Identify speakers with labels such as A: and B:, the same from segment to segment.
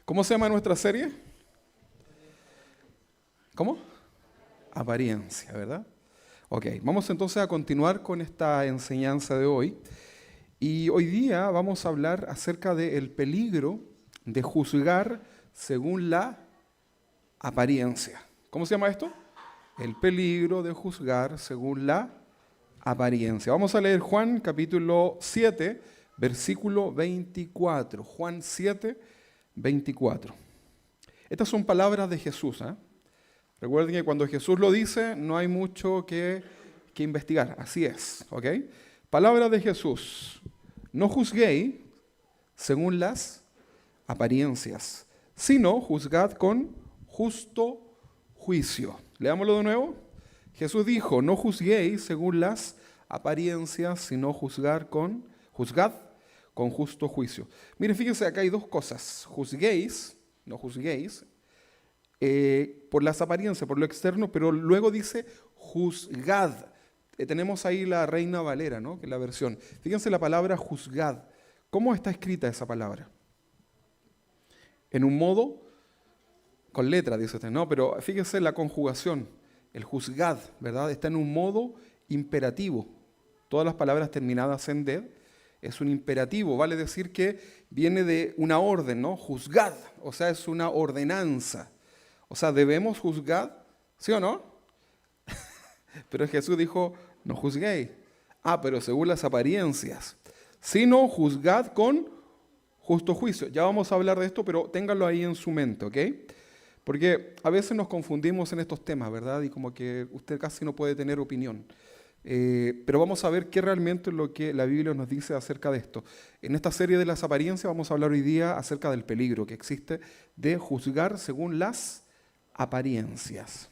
A: ¿Cómo se llama nuestra serie? ¿Cómo? Apariencia, ¿verdad? Ok, vamos entonces a continuar con esta enseñanza de hoy. Y hoy día vamos a hablar acerca del peligro de juzgar según la apariencia. ¿Cómo se llama esto? El peligro de juzgar según la apariencia. Vamos a leer Juan capítulo 7, versículo 24. Juan 7, 24. Estas son palabras de Jesús, ¿eh? Recuerden que cuando Jesús lo dice, no hay mucho que investigar. Así es, ¿ok? Palabra de Jesús. No juzguéis según las apariencias, sino juzgad con justo juicio. Leámoslo de nuevo. Jesús dijo, no juzguéis según las apariencias, sino juzgad con justo juicio. Miren, fíjense, acá hay dos cosas. Juzguéis, no juzguéis, por las apariencias, por lo externo, pero luego dice juzgad. Tenemos ahí la Reina Valera, ¿no? Que es la versión. Fíjense la palabra juzgad. ¿Cómo está escrita esa palabra? En un modo, con letra, dice usted, no, pero fíjense la conjugación. El juzgad, ¿verdad? Está en un modo imperativo. Todas las palabras terminadas en ded es un imperativo, vale decir que viene de una orden, ¿no? Juzgad, o sea, es una ordenanza. O sea, debemos juzgar, ¿sí o no? Pero Jesús dijo, no juzguéis. Pero según las apariencias. Sino juzgad con justo juicio. Ya vamos a hablar de esto, pero ténganlo ahí en su mente, ¿ok? Porque a veces nos confundimos en estos temas, ¿verdad? Y como que usted casi no puede tener opinión. Pero vamos a ver qué realmente es lo que la Biblia nos dice acerca de esto. En esta serie de las apariencias vamos a hablar hoy día acerca del peligro que existe de juzgar según las apariencias.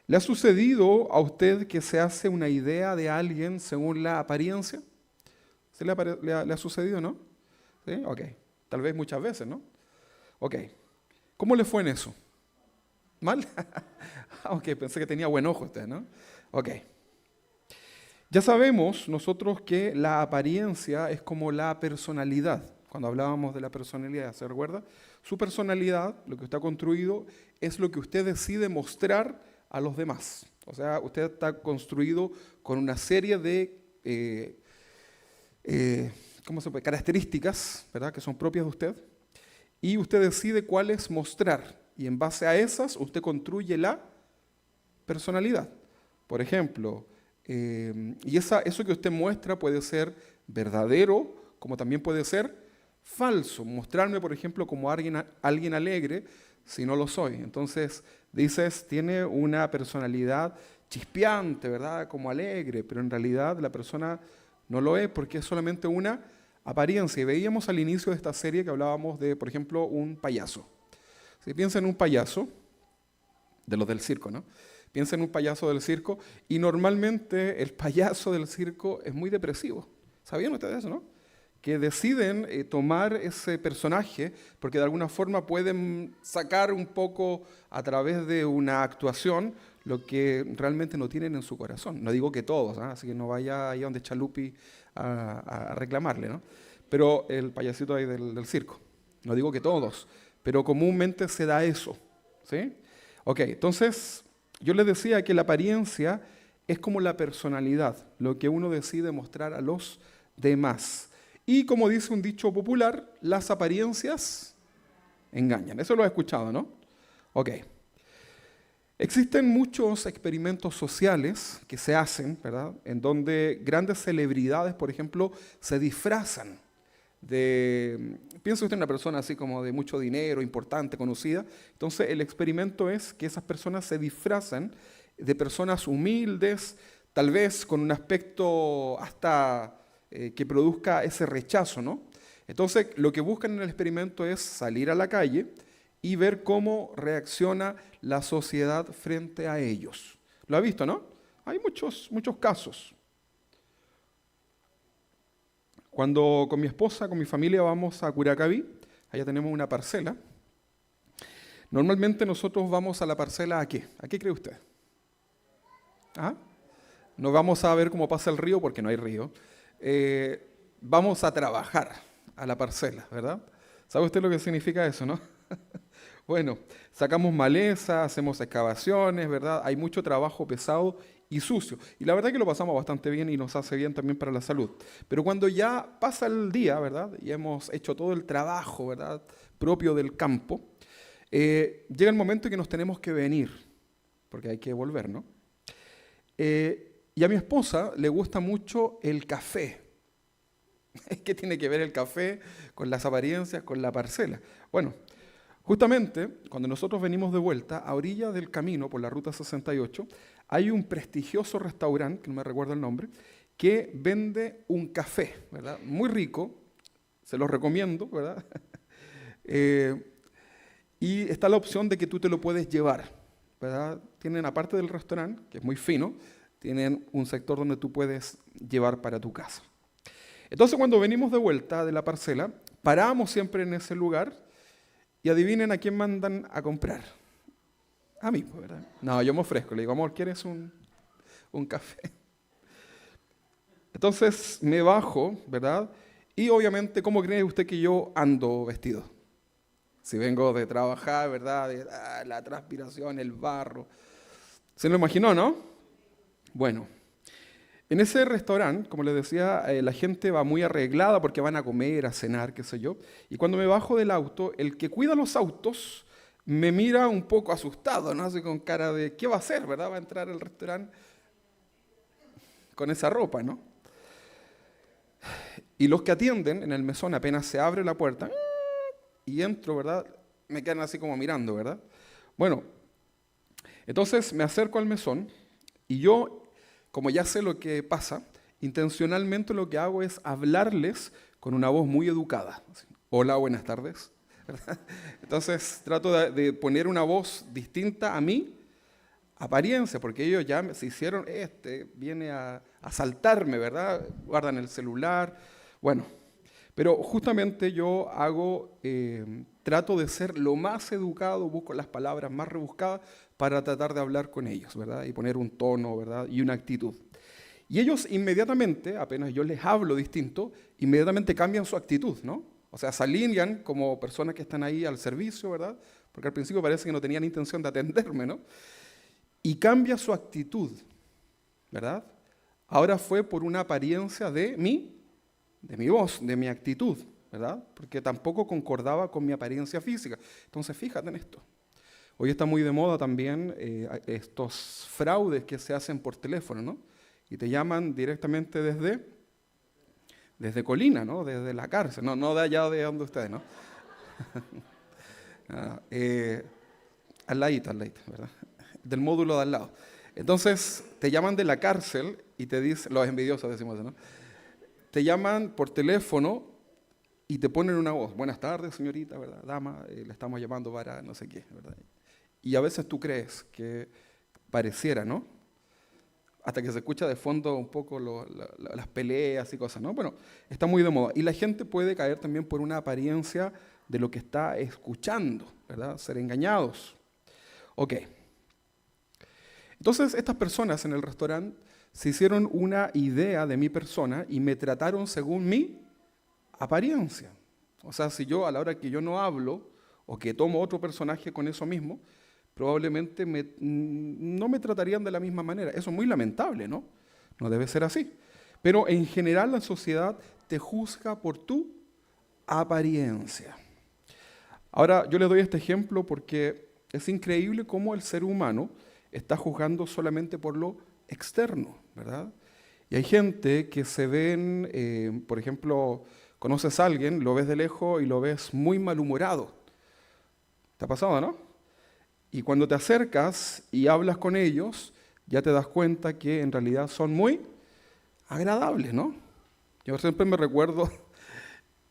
A: ¿Le ha sucedido a usted que se hace una idea de alguien según la apariencia? ¿Se le ha sucedido, no? ¿Sí? Ok. Tal vez muchas veces, ¿no? Ok. ¿Cómo le fue en eso? ¿Mal? Ok, pensé que tenía buen ojo usted, ¿no? Ok. Ya sabemos nosotros que la apariencia es como la personalidad. Cuando hablábamos de la personalidad, ¿se recuerda? Su personalidad, lo que está construido, es lo que usted decide mostrar a los demás. O sea, usted está construido con una serie de características, ¿verdad?, que son propias de usted, y usted decide cuáles mostrar. Y en base a esas, usted construye la personalidad. Por ejemplo, y eso que usted muestra puede ser verdadero, como también puede ser falso. Mostrarme, por ejemplo, como alguien alegre, si no lo soy. Entonces, dices, tiene una personalidad chispeante, ¿verdad? Como alegre, pero en realidad la persona no lo es porque es solamente una apariencia. Y veíamos al inicio de esta serie que hablábamos de, por ejemplo, un payaso. Si piensa en un payaso, de los del circo, ¿no? Piensa en un payaso del circo y normalmente el payaso del circo es muy depresivo. ¿Sabían ustedes eso, no? Que deciden tomar ese personaje porque de alguna forma pueden sacar un poco a través de una actuación lo que realmente no tienen en su corazón. No digo que todos, ¿eh? Así que no vaya ahí donde Chalupi a reclamarle, ¿no? Pero el payasito ahí del circo. No digo que todos, pero comúnmente se da eso, ¿sí? Ok, entonces yo les decía que la apariencia es como la personalidad, lo que uno decide mostrar a los demás. Y como dice un dicho popular, las apariencias engañan. Eso lo he escuchado, ¿no? Ok. Existen muchos experimentos sociales que se hacen, ¿verdad?, en donde grandes celebridades, por ejemplo, se disfrazan piensa usted en una persona así como de mucho dinero, importante, conocida. Entonces el experimento es que esas personas se disfrazan de personas humildes, tal vez con un aspecto hasta que produzca ese rechazo, ¿no? Entonces lo que buscan en el experimento es salir a la calle y ver cómo reacciona la sociedad frente a ellos. ¿Lo ha visto, no? Hay muchos casos. Cuando con mi esposa, con mi familia vamos a Curacaví, allá tenemos una parcela. Normalmente nosotros vamos a la parcela ¿a qué? ¿A qué cree usted? ¿Ah? No vamos a ver cómo pasa el río porque no hay río. Vamos a trabajar a la parcela, ¿verdad? ¿Sabe usted lo que significa eso, no? Bueno, sacamos maleza, hacemos excavaciones, ¿verdad? Hay mucho trabajo pesado y sucio. Y la verdad que lo pasamos bastante bien y nos hace bien también para la salud. Pero cuando ya pasa el día, ¿verdad? Y hemos hecho todo el trabajo, ¿verdad? Propio del campo, llega el momento en que nos tenemos que venir, porque hay que volver, ¿no? Y a mi esposa le gusta mucho el café. ¿Qué tiene que ver el café con las apariencias, con la parcela? Bueno, justamente cuando nosotros venimos de vuelta, a orilla del camino por la ruta 68, hay un prestigioso restaurante, que no me recuerdo el nombre, que vende un café, ¿verdad? Muy rico, se los recomiendo, ¿verdad? Y está la opción de que tú te lo puedes llevar, ¿verdad? Tienen, aparte del restaurante, que es muy fino, tienen un sector donde tú puedes llevar para tu casa. Entonces, cuando venimos de vuelta de la parcela, paramos siempre en ese lugar y adivinen a quién mandan a comprar. A mí, pues, ¿verdad? No, yo me ofrezco, le digo, amor, ¿quieres un café? Entonces me bajo, ¿verdad? Y obviamente, ¿cómo cree usted que yo ando vestido? Si vengo de trabajar, ¿verdad? La transpiración, el barro. ¿Se lo imaginó, no? Bueno, en ese restaurante, como les decía, la gente va muy arreglada porque van a comer, a cenar, qué sé yo. Y cuando me bajo del auto, el que cuida los autos me mira un poco asustado, ¿no? Así con cara de, ¿qué va a hacer, verdad? Va a entrar al restaurante con esa ropa, ¿no? Y los que atienden en el mesón, apenas se abre la puerta y entro, ¿verdad? Me quedan así como mirando, ¿verdad? Bueno, entonces me acerco al mesón y yo, como ya sé lo que pasa, intencionalmente lo que hago es hablarles con una voz muy educada. Así, hola, buenas tardes. ¿Verdad? Entonces trato de poner una voz distinta a mi apariencia, porque ellos ya se hicieron, viene a asaltarme, ¿verdad? Guardan el celular. Bueno, pero justamente yo trato de ser lo más educado, busco las palabras más rebuscadas para tratar de hablar con ellos, ¿verdad? Y poner un tono, ¿verdad? Y una actitud. Y ellos inmediatamente, apenas yo les hablo distinto, inmediatamente cambian su actitud, ¿no? O sea, se alinean como personas que están ahí al servicio, ¿verdad? Porque al principio parece que no tenían intención de atenderme, ¿no? Y cambia su actitud, ¿verdad? Ahora fue por una apariencia de mi voz, de mi actitud, ¿verdad? Porque tampoco concordaba con mi apariencia física. Entonces, fíjate en esto. Hoy está muy de moda también estos fraudes que se hacen por teléfono, ¿no? Y te llaman directamente desde Colina, ¿no? Desde la cárcel, no de allá de donde ustedes, ¿no? Al ladito, ¿verdad? Del módulo de al lado. Entonces, te llaman de la cárcel y te dicen, los envidiosos decimos eso, ¿no? Te llaman por teléfono y te ponen una voz. Buenas tardes, señorita, ¿verdad? Dama, le estamos llamando para no sé qué, ¿verdad? Y a veces tú crees que pareciera, ¿no? Hasta que se escucha de fondo un poco las peleas y cosas, ¿no? Bueno, está muy de moda. Y la gente puede caer también por una apariencia de lo que está escuchando, ¿verdad? Ser engañados. Ok. Entonces, estas personas en el restaurante se hicieron una idea de mi persona y me trataron según mi apariencia. O sea, si yo a la hora que yo no hablo o que tomo otro personaje con eso mismo, probablemente no me tratarían de la misma manera. Eso es muy lamentable, ¿no? No debe ser así. Pero en general la sociedad te juzga por tu apariencia. Ahora, yo les doy este ejemplo porque es increíble cómo el ser humano está juzgando solamente por lo externo, ¿verdad? Y hay gente que se ven, por ejemplo, conoces a alguien, lo ves de lejos y lo ves muy malhumorado. ¿Te ha pasado, no? Y cuando te acercas y hablas con ellos, ya te das cuenta que en realidad son muy agradables, ¿no? Yo siempre me recuerdo,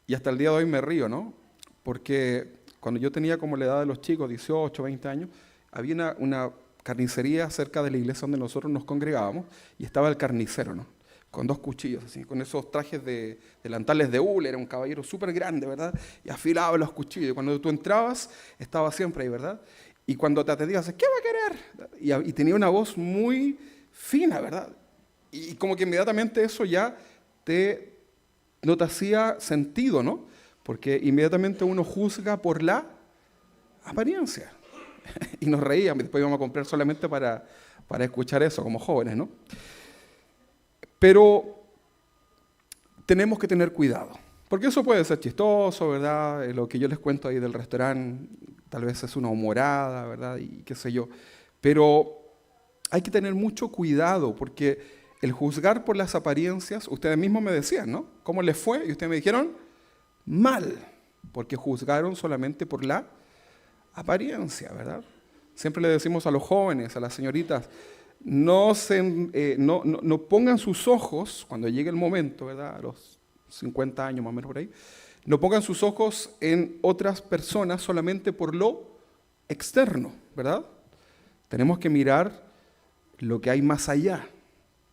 A: y hasta el día de hoy me río, ¿no? Porque cuando yo tenía como la edad de los chicos, 18, 20 años, había una carnicería cerca de la iglesia donde nosotros nos congregábamos y estaba el carnicero, ¿no? Con 2 cuchillos, así, con esos trajes de delantales de hule, era un caballero súper grande, ¿verdad? Y afilaba los cuchillos. Y cuando tú entrabas, estaba siempre ahí, ¿verdad? Y cuando te atendía, ¿qué va a querer? Y tenía una voz muy fina, ¿verdad? Y como que inmediatamente eso ya no te hacía sentido, ¿no? porque inmediatamente uno juzga por la apariencia. Y nos reíamos, después íbamos a comprar solamente para escuchar eso como jóvenes, ¿no? Pero tenemos que tener cuidado, porque eso puede ser chistoso, ¿verdad? Lo que yo les cuento ahí del restaurante tal vez es una humorada, ¿verdad? Y qué sé yo. Pero hay que tener mucho cuidado, porque el juzgar por las apariencias, ustedes mismos me decían, ¿no? ¿Cómo les fue? Y ustedes me dijeron, mal, porque juzgaron solamente por la apariencia, ¿verdad? Siempre le decimos a los jóvenes, a las señoritas, no pongan sus ojos, cuando llegue el momento, ¿verdad? A los 50 años más o menos por ahí, no pongan sus ojos en otras personas solamente por lo externo, ¿verdad? Tenemos que mirar lo que hay más allá.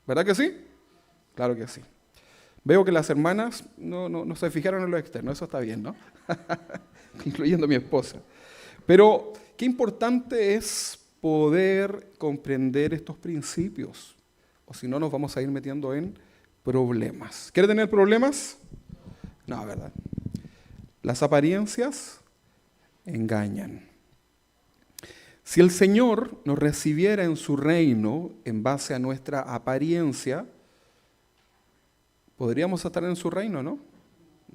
A: ¿Verdad que sí? Claro que sí. Veo que las hermanas no se fijaron en lo externo, eso está bien, ¿no? Incluyendo mi esposa. Pero qué importante es poder comprender estos principios, o si no nos vamos a ir metiendo en problemas. ¿Quiere tener problemas? No, ¿verdad? Las apariencias engañan. Si el Señor nos recibiera en su reino en base a nuestra apariencia, podríamos estar en su reino, ¿no?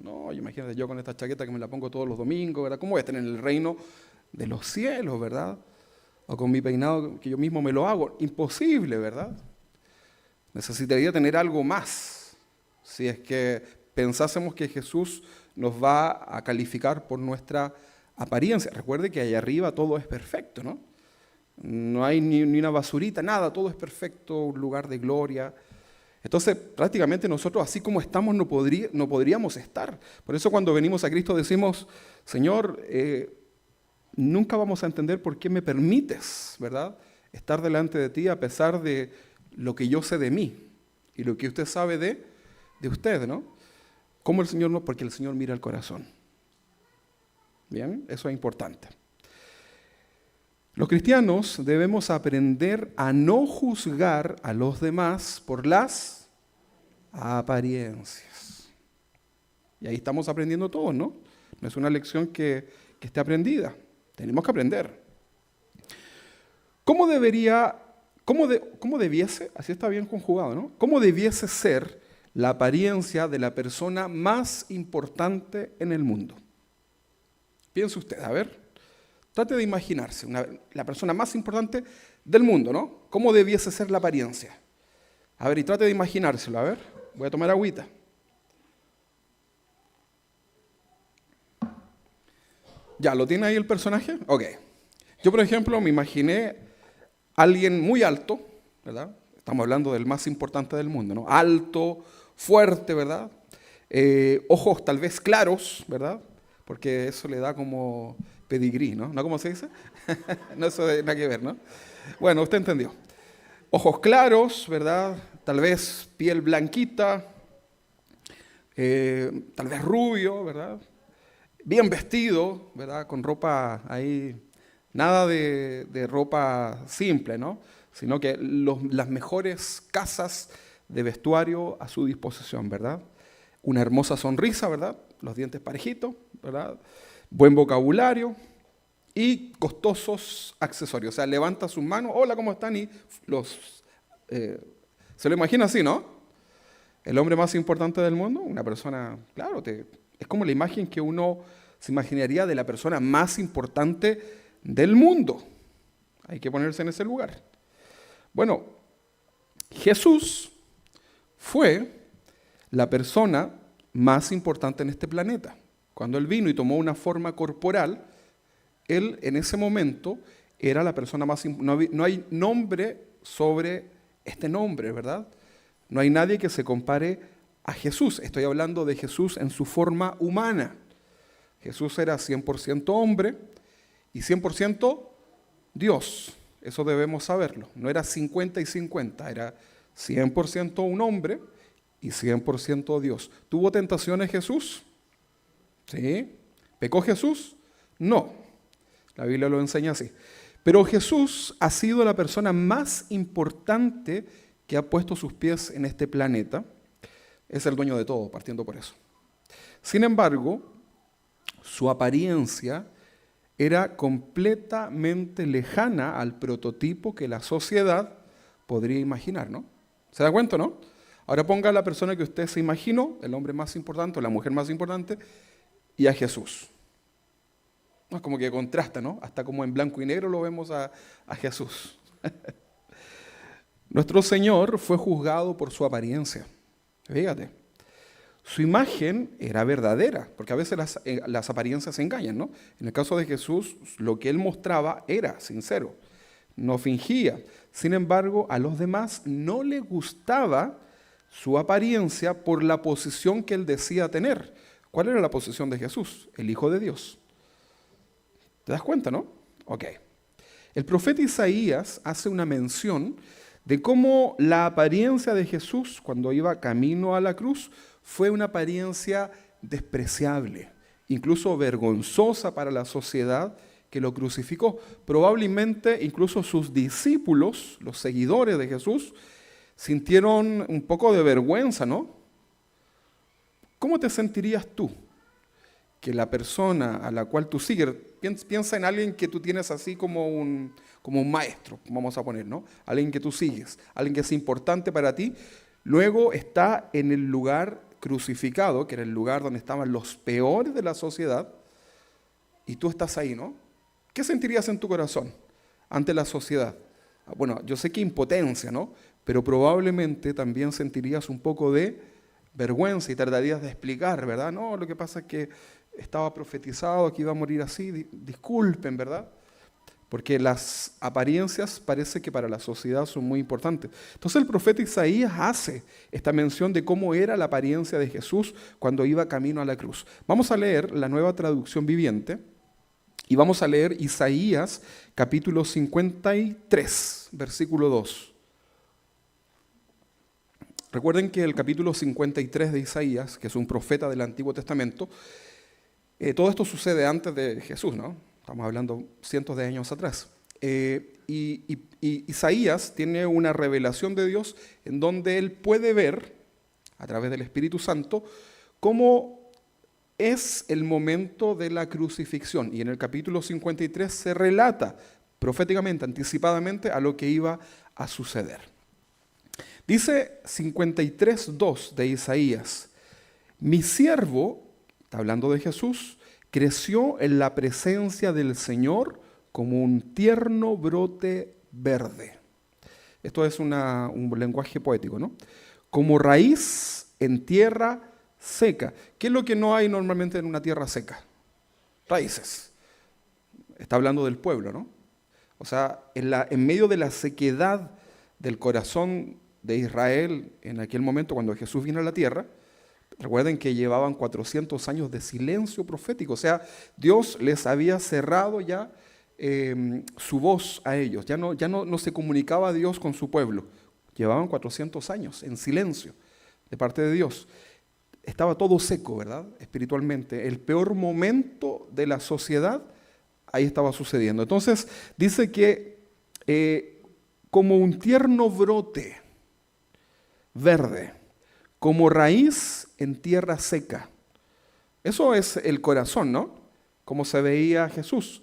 A: No, imagínate yo con esta chaqueta que me la pongo todos los domingos, ¿verdad? ¿Cómo voy a estar en el reino de los cielos, ¿verdad? O con mi peinado que yo mismo me lo hago. Imposible, ¿verdad? Necesitaría tener algo más. Si es que pensásemos que Jesús nos va a calificar por nuestra apariencia. Recuerde que allá arriba todo es perfecto, ¿no? No hay ni una basurita, nada, todo es perfecto, un lugar de gloria. Entonces, prácticamente nosotros, así como estamos, no podríamos estar. Por eso cuando venimos a Cristo decimos, Señor, nunca vamos a entender por qué me permites, ¿verdad?, estar delante de ti a pesar de lo que yo sé de mí y lo que usted sabe de usted, ¿no? ¿Cómo el Señor no? Porque el Señor mira el corazón. Bien, eso es importante. Los cristianos debemos aprender a no juzgar a los demás por las apariencias. Y ahí estamos aprendiendo todos, ¿no? No es una lección que esté aprendida. Tenemos que aprender. ¿Cómo debiese, así está bien conjugado, ¿no? ¿Cómo debiese ser la apariencia de la persona más importante en el mundo? Piense usted, a ver. Trate de imaginarse la persona más importante del mundo, ¿no? ¿Cómo debiese ser la apariencia? A ver, y trate de imaginárselo, a ver. Voy a tomar agüita. ¿Ya lo tiene ahí el personaje? Ok. Yo, por ejemplo, me imaginé a alguien muy alto, ¿verdad? Estamos hablando del más importante del mundo, ¿no? Alto, fuerte, ¿verdad? Ojos tal vez claros, ¿verdad? Porque eso le da como pedigrí, ¿no? ¿No cómo se dice? No, eso de nada que ver, ¿no? Bueno, usted entendió. Ojos claros, ¿verdad? Tal vez piel blanquita, tal vez rubio, ¿verdad? Bien vestido, ¿verdad? Con ropa ahí, nada de ropa simple, ¿no? Sino que las mejores casas de vestuario a su disposición, ¿verdad? Una hermosa sonrisa, ¿verdad? Los dientes parejitos, ¿verdad? Buen vocabulario y costosos accesorios. O sea, levanta sus manos, hola, ¿cómo están? Y se lo imagina así, ¿no? El hombre más importante del mundo, una persona, claro, es como la imagen que uno se imaginaría de la persona más importante del mundo. Hay que ponerse en ese lugar. Bueno, Jesús fue la persona más importante en este planeta. Cuando Él vino y tomó una forma corporal, Él en ese momento era la persona más importante. No hay nombre sobre este nombre, ¿verdad? No hay nadie que se compare a Jesús. Estoy hablando de Jesús en su forma humana. Jesús era 100% hombre y 100% Dios. Eso debemos saberlo. No era 50 y 50, era 100% un hombre y 100% Dios. ¿Tuvo tentaciones Jesús? ¿Sí? ¿Pecó Jesús? No. La Biblia lo enseña así. Pero Jesús ha sido la persona más importante que ha puesto sus pies en este planeta. Es el dueño de todo, partiendo por eso. Sin embargo, su apariencia era completamente lejana al prototipo que la sociedad podría imaginar, ¿no? ¿Se da cuenta, no? Ahora ponga a la persona que usted se imaginó, el hombre más importante o la mujer más importante, y a Jesús. No, es como que contrasta, ¿no? Hasta como en blanco y negro lo vemos a Jesús. Nuestro Señor fue juzgado por su apariencia. Fíjate. Su imagen era verdadera, porque a veces las apariencias engañan, ¿no? En el caso de Jesús, lo que Él mostraba era sincero, no fingía. Sin embargo, a los demás no les gustaba su apariencia por la posición que Él decía tener. ¿Cuál era la posición de Jesús? El Hijo de Dios. ¿Te das cuenta, no? Ok. El profeta Isaías hace una mención de cómo la apariencia de Jesús cuando iba camino a la cruz fue una apariencia despreciable, incluso vergonzosa para la sociedad que lo crucificó. Probablemente incluso sus discípulos, los seguidores de Jesús, sintieron un poco de vergüenza, ¿no? ¿Cómo te sentirías tú? Que la persona a la cual tú sigues, piensa en alguien que tú tienes así como un maestro, vamos a poner, ¿no? Alguien que tú sigues, alguien que es importante para ti, luego está en el lugar crucificado, que era el lugar donde estaban los peores de la sociedad, y tú estás ahí, ¿no? ¿Qué sentirías en tu corazón ante la sociedad? Bueno, yo sé que impotencia, ¿no? Pero probablemente también sentirías un poco de vergüenza y tratarías de explicar, ¿verdad? No, lo que pasa es que estaba profetizado que iba a morir así, disculpen, ¿verdad? Porque las apariencias parece que para la sociedad son muy importantes. Entonces el profeta Isaías hace esta mención de cómo era la apariencia de Jesús cuando iba camino a la cruz. Vamos a leer la Nueva Traducción Viviente y vamos a leer Isaías capítulo 53, versículo 2. Recuerden que el capítulo 53 de Isaías, que es un profeta del Antiguo Testamento, todo esto sucede antes de Jesús, ¿no? Estamos hablando cientos de años atrás. Y Isaías tiene una revelación de Dios en donde él puede ver, a través del Espíritu Santo, cómo es el momento de la crucifixión. Y en el capítulo 53 se relata proféticamente, anticipadamente, a lo que iba a suceder. Dice 53:2 de Isaías: mi siervo, está hablando de Jesús, creció en la presencia del Señor como un tierno brote verde. Esto es un lenguaje poético, ¿no? Como raíz en tierra seca. ¿Qué es lo que no hay normalmente en una tierra seca? Raíces. Está hablando del pueblo, ¿no? O sea, en medio de la sequedad del corazón de Israel en aquel momento cuando Jesús vino a la tierra, recuerden que llevaban 400 años de silencio profético, o sea, Dios les había cerrado ya su voz a ellos, ya no se comunicaba Dios con su pueblo, llevaban 400 años en silencio de parte de Dios. Estaba todo seco, ¿verdad? Espiritualmente, el peor momento de la sociedad, ahí estaba sucediendo. Entonces, dice que como un tierno brote verde, como raíz en tierra seca. Eso es el corazón, ¿no? Como se veía Jesús,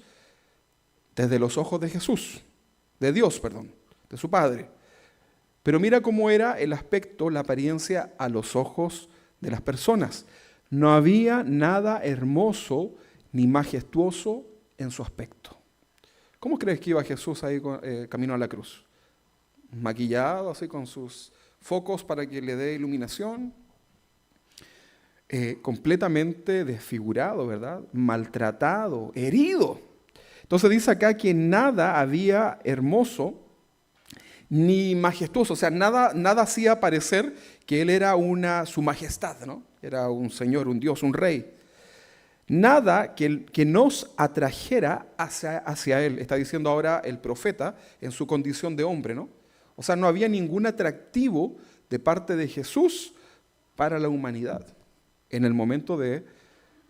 A: desde los ojos de Jesús, de Dios, perdón, de su Padre. Pero mira cómo era el aspecto, la apariencia a los ojos de las personas. No había nada hermoso ni majestuoso en su aspecto. ¿Cómo crees que iba Jesús ahí camino a la cruz? Maquillado, así con sus focos para que le dé iluminación, completamente desfigurado, ¿verdad? Maltratado, herido. Entonces dice acá que nada había hermoso ni majestuoso, o sea, nada hacía parecer que él era su majestad, ¿no? Era un señor, un Dios, un rey. Nada que nos atrajera hacia él, está diciendo ahora el profeta en su condición de hombre, ¿no? O sea, no había ningún atractivo de parte de Jesús para la humanidad en el momento de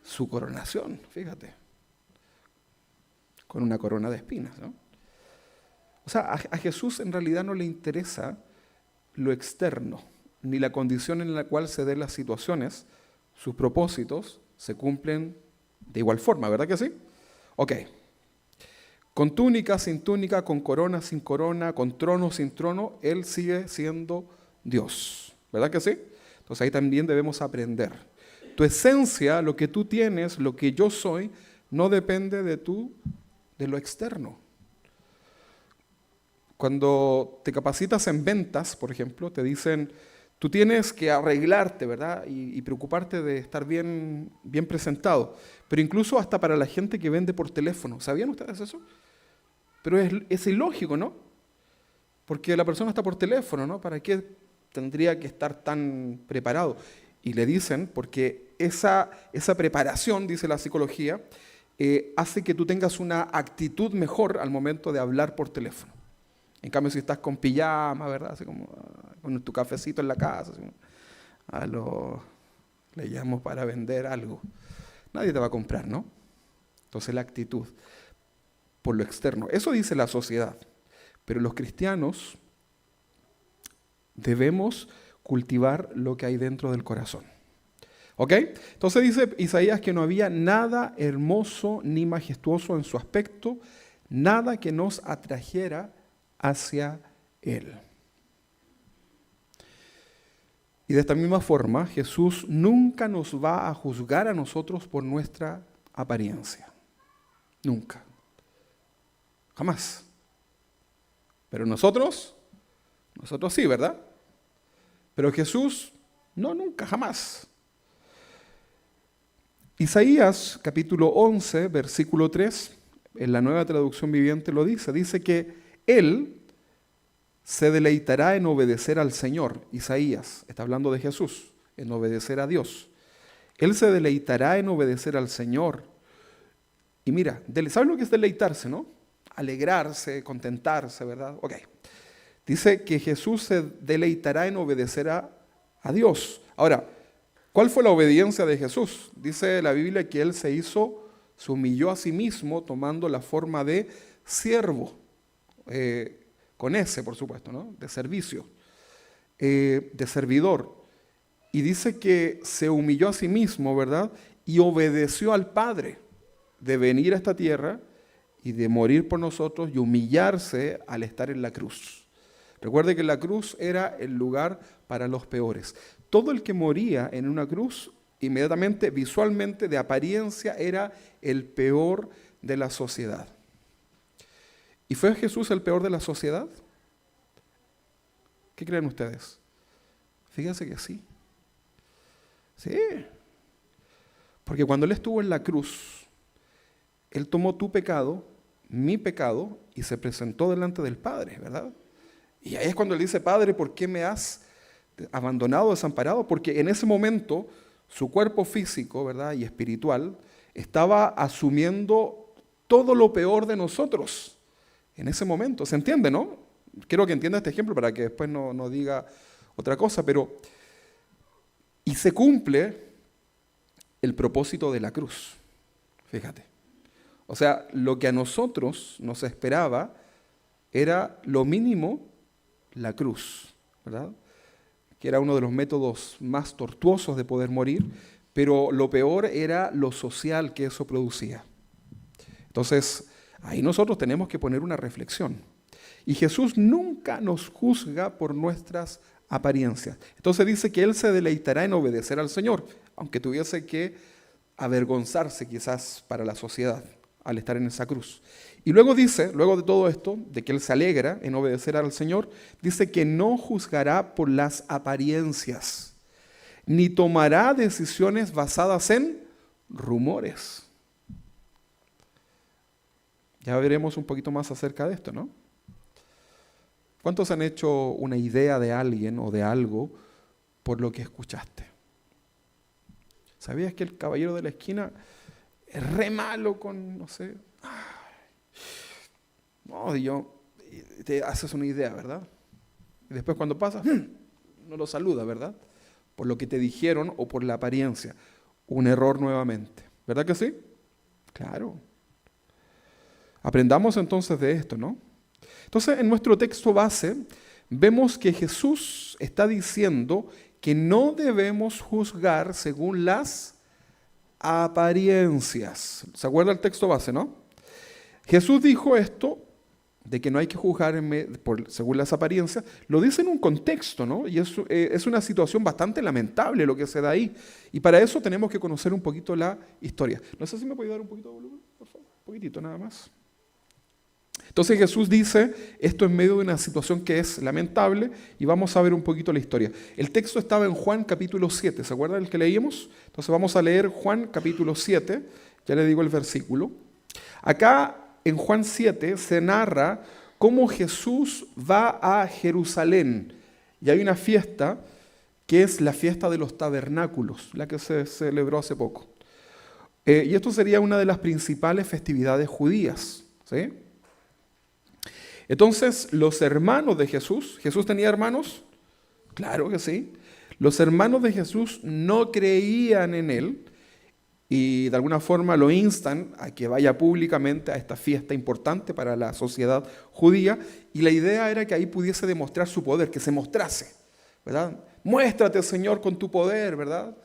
A: su coronación, fíjate, con una corona de espinas, ¿no? O sea, a Jesús en realidad no le interesa lo externo, ni la condición en la cual se den las situaciones. Sus propósitos se cumplen De igual forma, ¿verdad que sí? Ok. Con túnica, sin túnica, con corona, sin corona, con trono, sin trono, Él sigue siendo Dios. ¿Verdad que sí? Entonces ahí también debemos aprender. Tu esencia, lo que tú tienes, lo que yo soy, no depende de lo externo. Cuando te capacitas en ventas, por ejemplo, te dicen, tú tienes que arreglarte, ¿verdad? Y preocuparte de estar bien presentado. Pero incluso hasta para la gente que vende por teléfono. ¿Sabían ustedes eso? Pero es ilógico, ¿no? Porque la persona está por teléfono, ¿no? ¿Para qué tendría que estar tan preparado? Y le dicen, porque esa preparación, dice la psicología, hace que tú tengas una actitud mejor al momento de hablar por teléfono. En cambio, si estás con pijama, ¿verdad? Así como con tu cafecito en la casa, así, le llamo para vender algo. Nadie te va a comprar, ¿no? Entonces la actitud por lo externo. Eso dice la sociedad. Pero los cristianos debemos cultivar lo que hay dentro del corazón. ¿Ok? Entonces dice Isaías que no había nada hermoso ni majestuoso en su aspecto, nada que nos atrajera hacia Él. Y de esta misma forma, Jesús nunca nos va a juzgar a nosotros por nuestra apariencia. Nunca. Jamás. Pero nosotros sí, ¿verdad? Pero Jesús, no, nunca, jamás. Isaías capítulo 11, versículo 3, en la Nueva Traducción Viviente lo dice. Dice que Él se deleitará en obedecer al Señor. Isaías está hablando de Jesús, en obedecer a Dios. Él se deleitará en obedecer al Señor. Y mira, ¿sabes lo que es deleitarse, no? Alegrarse, contentarse, ¿verdad? Ok. Dice que Jesús se deleitará en obedecer a Dios. Ahora, ¿cuál fue la obediencia de Jesús? Dice la Biblia que Él se humilló a sí mismo tomando la forma de siervo, con ese, por supuesto, ¿no? De servicio, de servidor. Y dice que se humilló a sí mismo, ¿verdad? Y obedeció al Padre de venir a esta tierra y de morir por nosotros y humillarse al estar en la cruz. Recuerde que la cruz era el lugar para los peores. Todo el que moría en una cruz, inmediatamente, visualmente, de apariencia, era el peor de la sociedad. ¿Y fue Jesús el peor de la sociedad? ¿Qué creen ustedes? Fíjense que sí. Sí. Porque cuando Él estuvo en la cruz, Él tomó tu pecado, mi pecado, y se presentó delante del Padre, ¿verdad? Y ahí es cuando Él dice, Padre, ¿por qué me has abandonado, desamparado? Porque en ese momento su cuerpo físico, ¿verdad?, y espiritual estaba asumiendo todo lo peor de nosotros. En ese momento, ¿se entiende, no? Quiero que entienda este ejemplo para que después no diga otra cosa, pero y se cumple el propósito de la cruz, fíjate. O sea, lo que a nosotros nos esperaba era lo mínimo, la cruz, ¿verdad? Que era uno de los métodos más tortuosos de poder morir, pero lo peor era lo social que eso producía. Entonces, ahí nosotros tenemos que poner una reflexión. Y Jesús nunca nos juzga por nuestras apariencias. Entonces dice que Él se deleitará en obedecer al Señor, aunque tuviese que avergonzarse quizás para la sociedad al estar en esa cruz. Y luego dice, luego de todo esto, de que Él se alegra en obedecer al Señor, dice que no juzgará por las apariencias, ni tomará decisiones basadas en rumores. Ya veremos un poquito más acerca de esto, ¿no? ¿Cuántos han hecho una idea de alguien o de algo por lo que escuchaste? ¿Sabías que el caballero de la esquina es re malo con, no sé? No, y te haces una idea, ¿verdad? Y después cuando pasa, no lo saluda, ¿verdad? Por lo que te dijeron o por la apariencia. Un error nuevamente. ¿Verdad que sí? Claro. Aprendamos entonces de esto, ¿no? Entonces, en nuestro texto base, vemos que Jesús está diciendo que no debemos juzgar según las apariencias. ¿Se acuerda el texto base, no? Jesús dijo esto de que no hay que juzgar según las apariencias, lo dice en un contexto, ¿no? Y es una situación bastante lamentable lo que se da ahí. Y para eso tenemos que conocer un poquito la historia. No sé si me puede dar un poquito de volumen, por favor. Un poquitito nada más. Entonces Jesús dice esto en medio de una situación que es lamentable y vamos a ver un poquito la historia. El texto estaba en Juan capítulo 7, ¿se acuerdan del que leímos? Entonces vamos a leer Juan capítulo 7, ya le digo el versículo. Acá en Juan 7 se narra cómo Jesús va a Jerusalén y hay una fiesta que es la fiesta de los tabernáculos, la que se celebró hace poco. Y esto sería una de las principales festividades judías, ¿sí? Entonces, los hermanos de Jesús, ¿Jesús tenía hermanos? Claro que sí. Los hermanos de Jesús no creían en él y de alguna forma lo instan a que vaya públicamente a esta fiesta importante para la sociedad judía y la idea era que ahí pudiese demostrar su poder, que se mostrase, ¿verdad? Muéstrate, Señor, con tu poder, ¿verdad?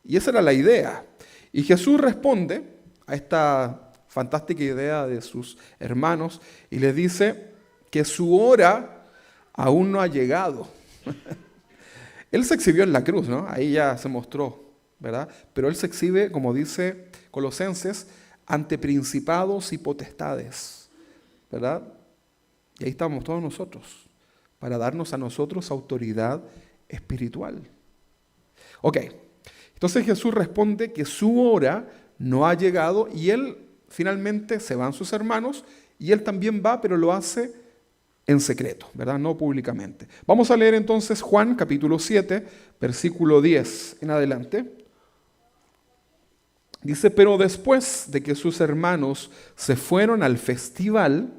A: Y esa era la idea. Y Jesús responde a esta fantástica idea de sus hermanos y les dice que su hora aún no ha llegado. Él se exhibió en la cruz, ¿no? Ahí ya se mostró, ¿verdad? Pero Él se exhibe, como dice Colosenses, ante principados y potestades, ¿verdad? Y ahí estamos todos nosotros, para darnos a nosotros autoridad espiritual. Ok, entonces Jesús responde que su hora no ha llegado y Él finalmente se van sus hermanos y Él también va, pero lo hace en secreto, ¿verdad? No públicamente. Vamos a leer entonces Juan capítulo 7, versículo 10 en adelante. Dice, pero después de que sus hermanos se fueron al festival,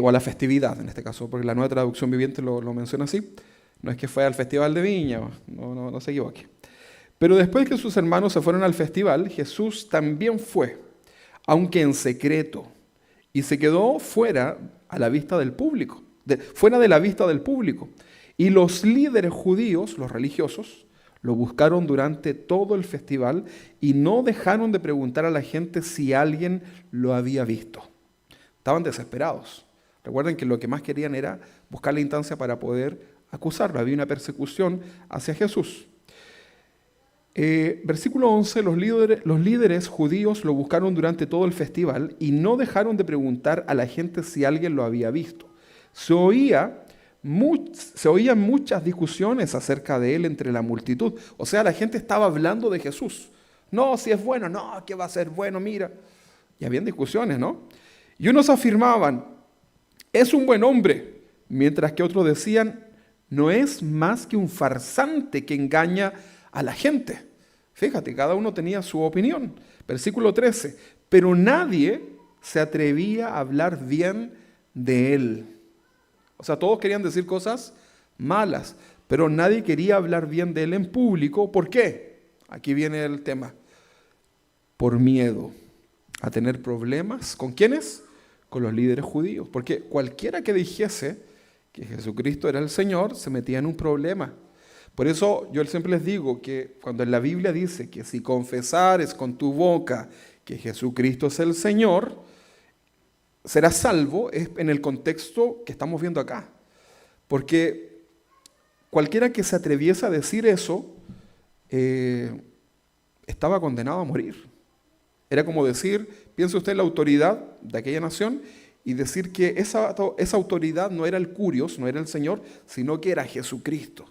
A: o a la festividad en este caso, porque la Nueva Traducción Viviente lo menciona así, no es que fue al festival de Viña, no se equivoque. Pero después de que sus hermanos se fueron al festival, Jesús también fue, aunque en secreto, y se quedó fuera a la vista del público, fuera de la vista del público. Y los líderes judíos, los religiosos, lo buscaron durante todo el festival y no dejaron de preguntar a la gente si alguien lo había visto. Estaban desesperados. Recuerden que lo que más querían era buscar la instancia para poder acusarlo. Había una persecución hacia Jesús. Versículo 11, los líderes judíos lo buscaron durante todo el festival y no dejaron de preguntar a la gente si alguien lo había visto. Se oían muchas discusiones acerca de él entre la multitud. O sea, la gente estaba hablando de Jesús. No, si es bueno, no, que va a ser bueno, mira. Y habían discusiones, ¿no? Y unos afirmaban, es un buen hombre, mientras que otros decían, no es más que un farsante que engaña a la gente. Fíjate, cada uno tenía su opinión. Versículo 13. Pero nadie se atrevía a hablar bien de él. O sea, todos querían decir cosas malas, pero nadie quería hablar bien de él en público. ¿Por qué? Aquí viene el tema. Por miedo a tener problemas. ¿Con quiénes? Con los líderes judíos. Porque cualquiera que dijese que Jesucristo era el Señor se metía en un problema. Por eso yo siempre les digo que cuando en la Biblia dice que si confesares con tu boca que Jesucristo es el Señor, serás salvo, es en el contexto que estamos viendo acá. Porque cualquiera que se atreviese a decir eso, estaba condenado a morir. Era como decir, piense usted en la autoridad de aquella nación y decir que esa autoridad no era el Curios, no era el Señor, sino que era Jesucristo.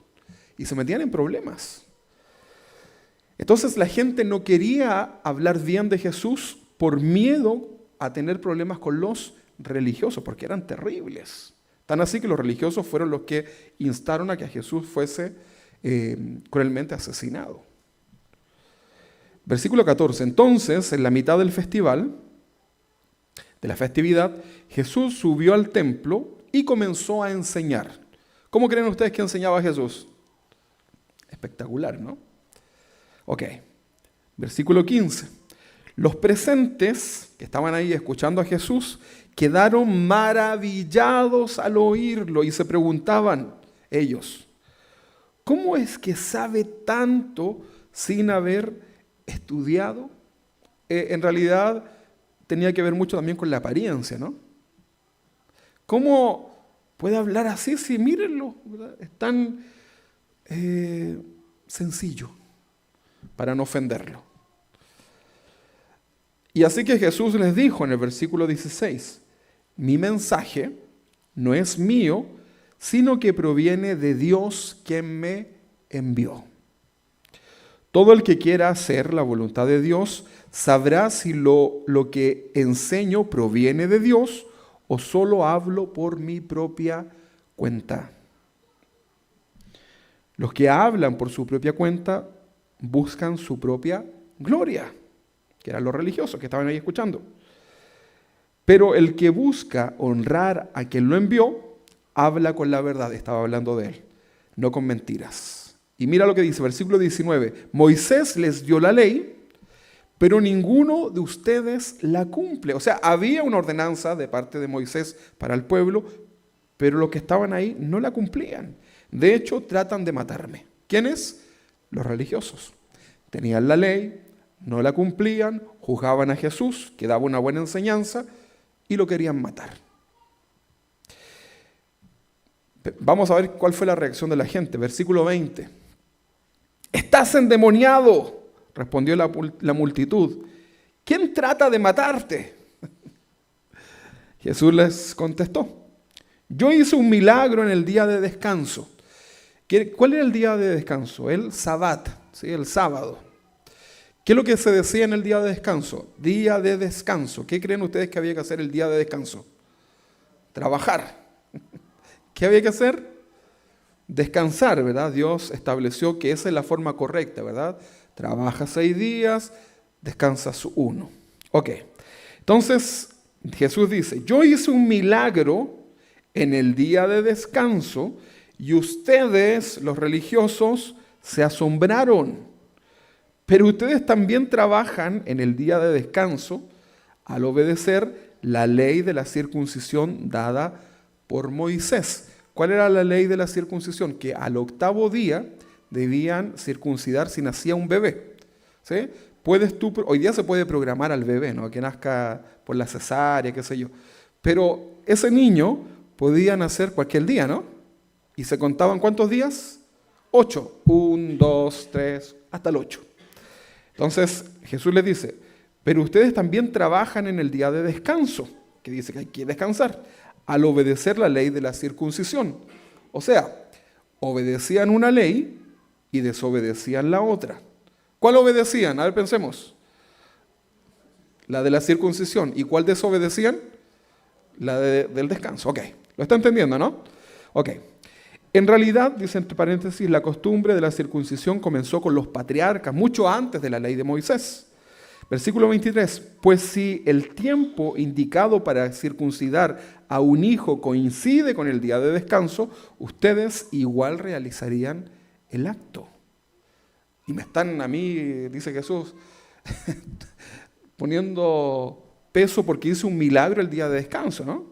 A: Y se metían en problemas. Entonces la gente no quería hablar bien de Jesús por miedo a tener problemas con los religiosos, porque eran terribles. Tan así que los religiosos fueron los que instaron a que Jesús fuese cruelmente asesinado. Versículo 14. Entonces, en la mitad del festival, de la festividad, Jesús subió al templo y comenzó a enseñar. ¿Cómo creen ustedes que enseñaba Jesús? Espectacular, ¿no? Ok, versículo 15. Los presentes que estaban ahí escuchando a Jesús quedaron maravillados al oírlo y se preguntaban ellos, ¿cómo es que sabe tanto sin haber estudiado. En realidad tenía que ver mucho también con la apariencia, ¿no? ¿Cómo puede hablar así? Sí, mírenlo, ¿verdad? Es tan sencillo para no ofenderlo. Y así que Jesús les dijo en el versículo 16, mi mensaje no es mío, sino que proviene de Dios quien me envió. Todo el que quiera hacer la voluntad de Dios sabrá si lo que enseño proviene de Dios o solo hablo por mi propia cuenta. Los que hablan por su propia cuenta buscan su propia gloria, que eran los religiosos que estaban ahí escuchando. Pero el que busca honrar a quien lo envió, habla con la verdad, estaba hablando de él, no con mentiras. Y mira lo que dice, versículo 19, Moisés les dio la ley, pero ninguno de ustedes la cumple. O sea, había una ordenanza de parte de Moisés para el pueblo, pero los que estaban ahí no la cumplían. De hecho, tratan de matarme. ¿Quiénes? Los religiosos. Tenían la ley, no la cumplían, juzgaban a Jesús, que daba una buena enseñanza, y lo querían matar. Vamos a ver cuál fue la reacción de la gente. Versículo 20. ¡Estás endemoniado!, respondió la multitud. ¿Quién trata de matarte? Jesús les contestó, yo hice un milagro en el día de descanso. ¿Cuál era el día de descanso? El Sabbat, ¿sí? El sábado. ¿Qué es lo que se decía en el día de descanso? Día de descanso. ¿Qué creen ustedes que había que hacer el día de descanso? Trabajar. ¿Qué había que hacer? Descansar, ¿verdad? Dios estableció que esa es la forma correcta, ¿verdad? Trabaja 6 días, descansas 1. Ok. Entonces, Jesús dice, yo hice un milagro en el día de descanso y ustedes, los religiosos, se asombraron. Pero ustedes también trabajan en el día de descanso al obedecer la ley de la circuncisión dada por Moisés. ¿Cuál era la ley de la circuncisión? Que al 8º día debían circuncidar si nacía un bebé. ¿Sí? Hoy día se puede programar al bebé, ¿no? Que nazca por la cesárea, qué sé yo. Pero ese niño podía nacer cualquier día, ¿no? Y se contaban ¿cuántos días? 8. 1, 2, 3, hasta el 8. Entonces Jesús les dice, pero ustedes también trabajan en el día de descanso, que dice que hay que descansar, al obedecer la ley de la circuncisión. O sea, obedecían una ley y desobedecían la otra. ¿Cuál obedecían? A ver, pensemos. La de la circuncisión. ¿Y cuál desobedecían? La del descanso. Ok, ¿lo está entendiendo, no? Ok. En realidad, dice entre paréntesis, la costumbre de la circuncisión comenzó con los patriarcas, mucho antes de la ley de Moisés. Versículo 23, pues si el tiempo indicado para circuncidar a un hijo coincide con el día de descanso, ustedes igual realizarían el acto. Y me están a mí, dice Jesús, poniendo peso porque hice un milagro el día de descanso, ¿no?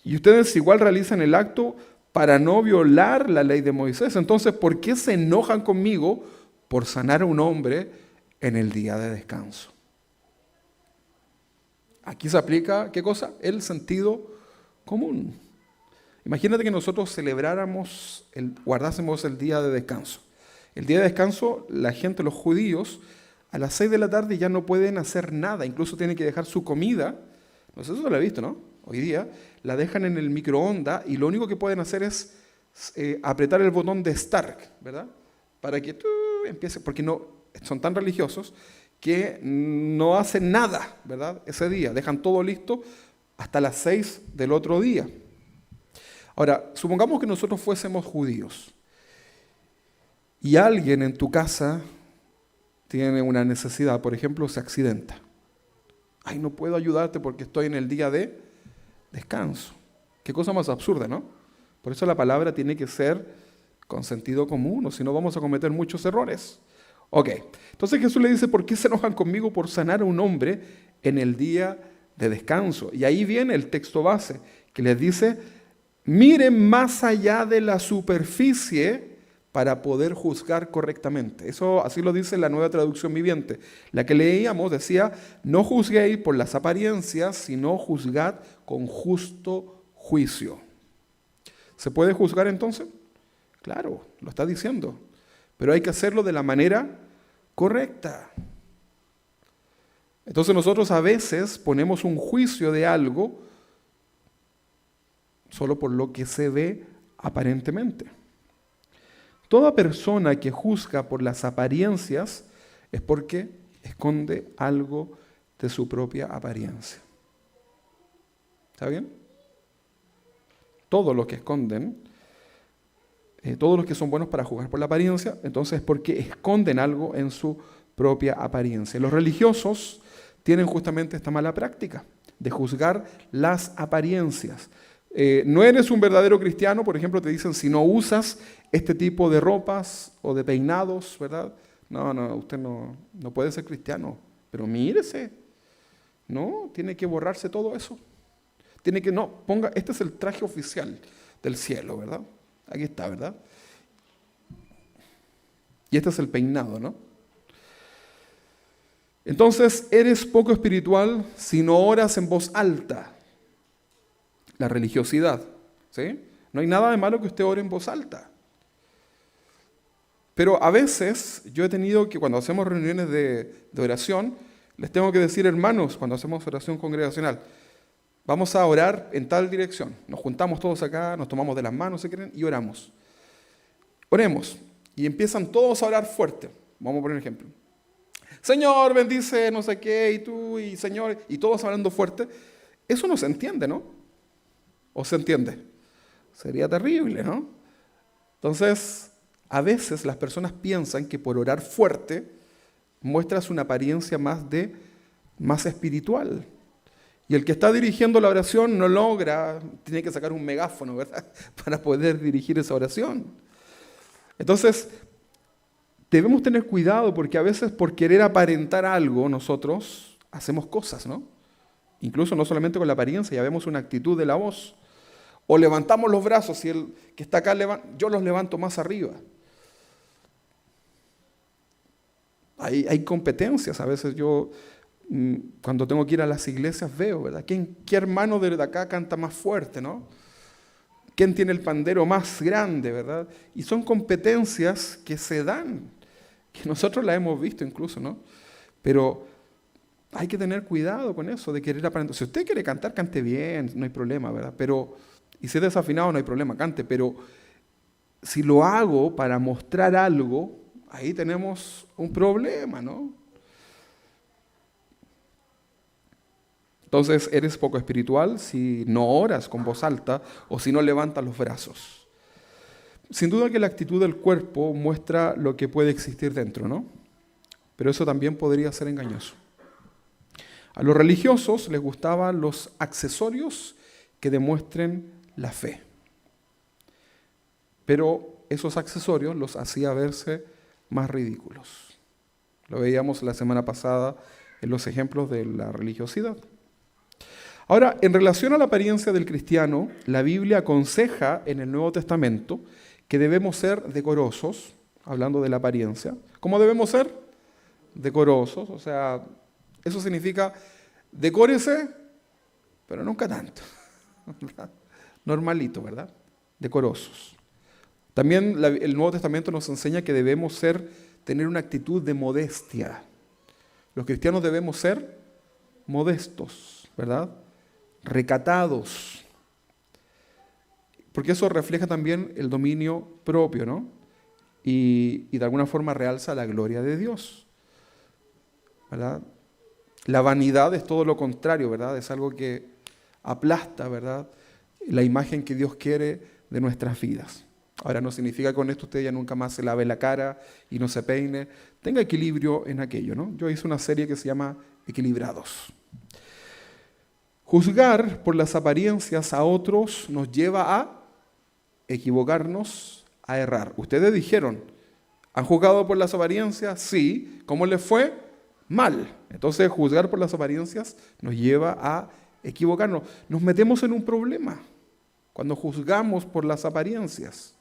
A: Y ustedes igual realizan el acto para no violar la ley de Moisés. Entonces, ¿por qué se enojan conmigo por sanar a un hombre en el día de descanso? Aquí se aplica, ¿qué cosa? El sentido común. Imagínate que nosotros celebráramos, guardásemos el día de descanso. El día de descanso, la gente, los judíos, a las 6 de la tarde ya no pueden hacer nada, incluso tienen que dejar su comida. No sé si lo he visto, ¿no? Hoy día la dejan en el microondas y lo único que pueden hacer es apretar el botón de Start, ¿verdad? Para que empiece, porque no son tan religiosos que no hacen nada, ¿verdad? Ese día, dejan todo listo hasta las 6 del otro día. Ahora, supongamos que nosotros fuésemos judíos y alguien en tu casa tiene una necesidad, por ejemplo, se accidenta. Ay, no puedo ayudarte porque estoy en el día de descanso. Qué cosa más absurda, ¿no? Por eso la palabra tiene que ser con sentido común, o si no vamos a cometer muchos errores. Ok, entonces Jesús le dice, ¿por qué se enojan conmigo por sanar a un hombre en el día de descanso? Y ahí viene el texto base, que les dice, miren más allá de la superficie para poder juzgar correctamente. Eso así lo dice la Nueva Traducción Viviente. La que leíamos decía, no juzguéis por las apariencias, sino juzgad con justo juicio. ¿Se puede juzgar entonces? Claro, lo está diciendo. Pero hay que hacerlo de la manera correcta. Entonces nosotros a veces ponemos un juicio de algo solo por lo que se ve aparentemente. Toda persona que juzga por las apariencias es porque esconde algo de su propia apariencia. ¿Está bien? Todos los que esconden, todos los que son buenos para juzgar por la apariencia, entonces es porque esconden algo en su propia apariencia. Los religiosos tienen justamente esta mala práctica de juzgar las apariencias. No eres un verdadero cristiano, por ejemplo, te dicen si no usas este tipo de ropas o de peinados, ¿verdad? No, usted no puede ser cristiano, pero mírese, no, tiene que borrarse todo eso. Ponga, este es el traje oficial del cielo, ¿verdad? Aquí está, ¿verdad? Y este es el peinado, ¿no? Entonces, eres poco espiritual si no oras en voz alta. La religiosidad, ¿sí? No hay nada de malo que usted ore en voz alta. Pero a veces yo he tenido que, cuando hacemos reuniones de oración, les tengo que decir, hermanos, cuando hacemos oración congregacional, vamos a orar en tal dirección. Nos juntamos todos acá, nos tomamos de las manos, si quieren, y oramos. Oremos. Y empiezan todos a orar fuerte. Vamos a poner un ejemplo. Señor, bendice no sé qué, y tú, y Señor, y todos hablando fuerte. Eso no se entiende, ¿no? ¿O se entiende? Sería terrible, ¿no? Entonces, a veces las personas piensan que por orar fuerte muestras una apariencia más espiritual. Y el que está dirigiendo la oración no logra, tiene que sacar un megáfono, ¿verdad? Para poder dirigir esa oración. Entonces, debemos tener cuidado porque a veces por querer aparentar algo nosotros hacemos cosas, ¿no? Incluso no solamente con la apariencia, ya vemos una actitud de la voz. O levantamos los brazos y el que está acá, yo los levanto más arriba. Hay competencias, a veces yo cuando tengo que ir a las iglesias veo, ¿verdad? ¿Qué hermano de acá canta más fuerte, ¿no? ¿Quién tiene el pandero más grande, verdad? Y son competencias que se dan, que nosotros las hemos visto incluso, ¿no? Pero hay que tener cuidado con eso, de querer aparentar. Si usted quiere cantar, cante bien, no hay problema, ¿verdad? Y si es desafinado, no hay problema, cante. Pero si lo hago para mostrar algo, ahí tenemos un problema, ¿no? Entonces, eres poco espiritual si no oras con voz alta o si no levantas los brazos. Sin duda que la actitud del cuerpo muestra lo que puede existir dentro, ¿no? Pero eso también podría ser engañoso. A los religiosos les gustaban los accesorios que demuestren la fe. Pero esos accesorios los hacía verse más ridículos. Lo veíamos la semana pasada en los ejemplos de la religiosidad. Ahora, en relación a la apariencia del cristiano, la Biblia aconseja en el Nuevo Testamento que debemos ser decorosos, hablando de la apariencia. ¿Cómo debemos ser? Decorosos, o sea, eso significa decórese, pero nunca tanto. Normalito, ¿verdad? Decorosos. También el Nuevo Testamento nos enseña que debemos tener una actitud de modestia. Los cristianos debemos ser modestos, ¿verdad? Recatados. Porque eso refleja también el dominio propio, ¿no? Y de alguna forma realza la gloria de Dios, ¿verdad? La vanidad es todo lo contrario, ¿verdad? Es algo que aplasta, ¿verdad? La imagen que Dios quiere de nuestras vidas. Ahora no significa que con esto usted ya nunca más se lave la cara y no se peine. Tenga equilibrio en aquello, ¿no? Yo hice una serie que se llama Equilibrados. Juzgar por las apariencias a otros nos lleva a equivocarnos, a errar. Ustedes dijeron, ¿han juzgado por las apariencias? Sí. ¿Cómo les fue? Mal. Entonces, juzgar por las apariencias nos lleva a equivocarnos. Nos metemos en un problema cuando juzgamos por las apariencias.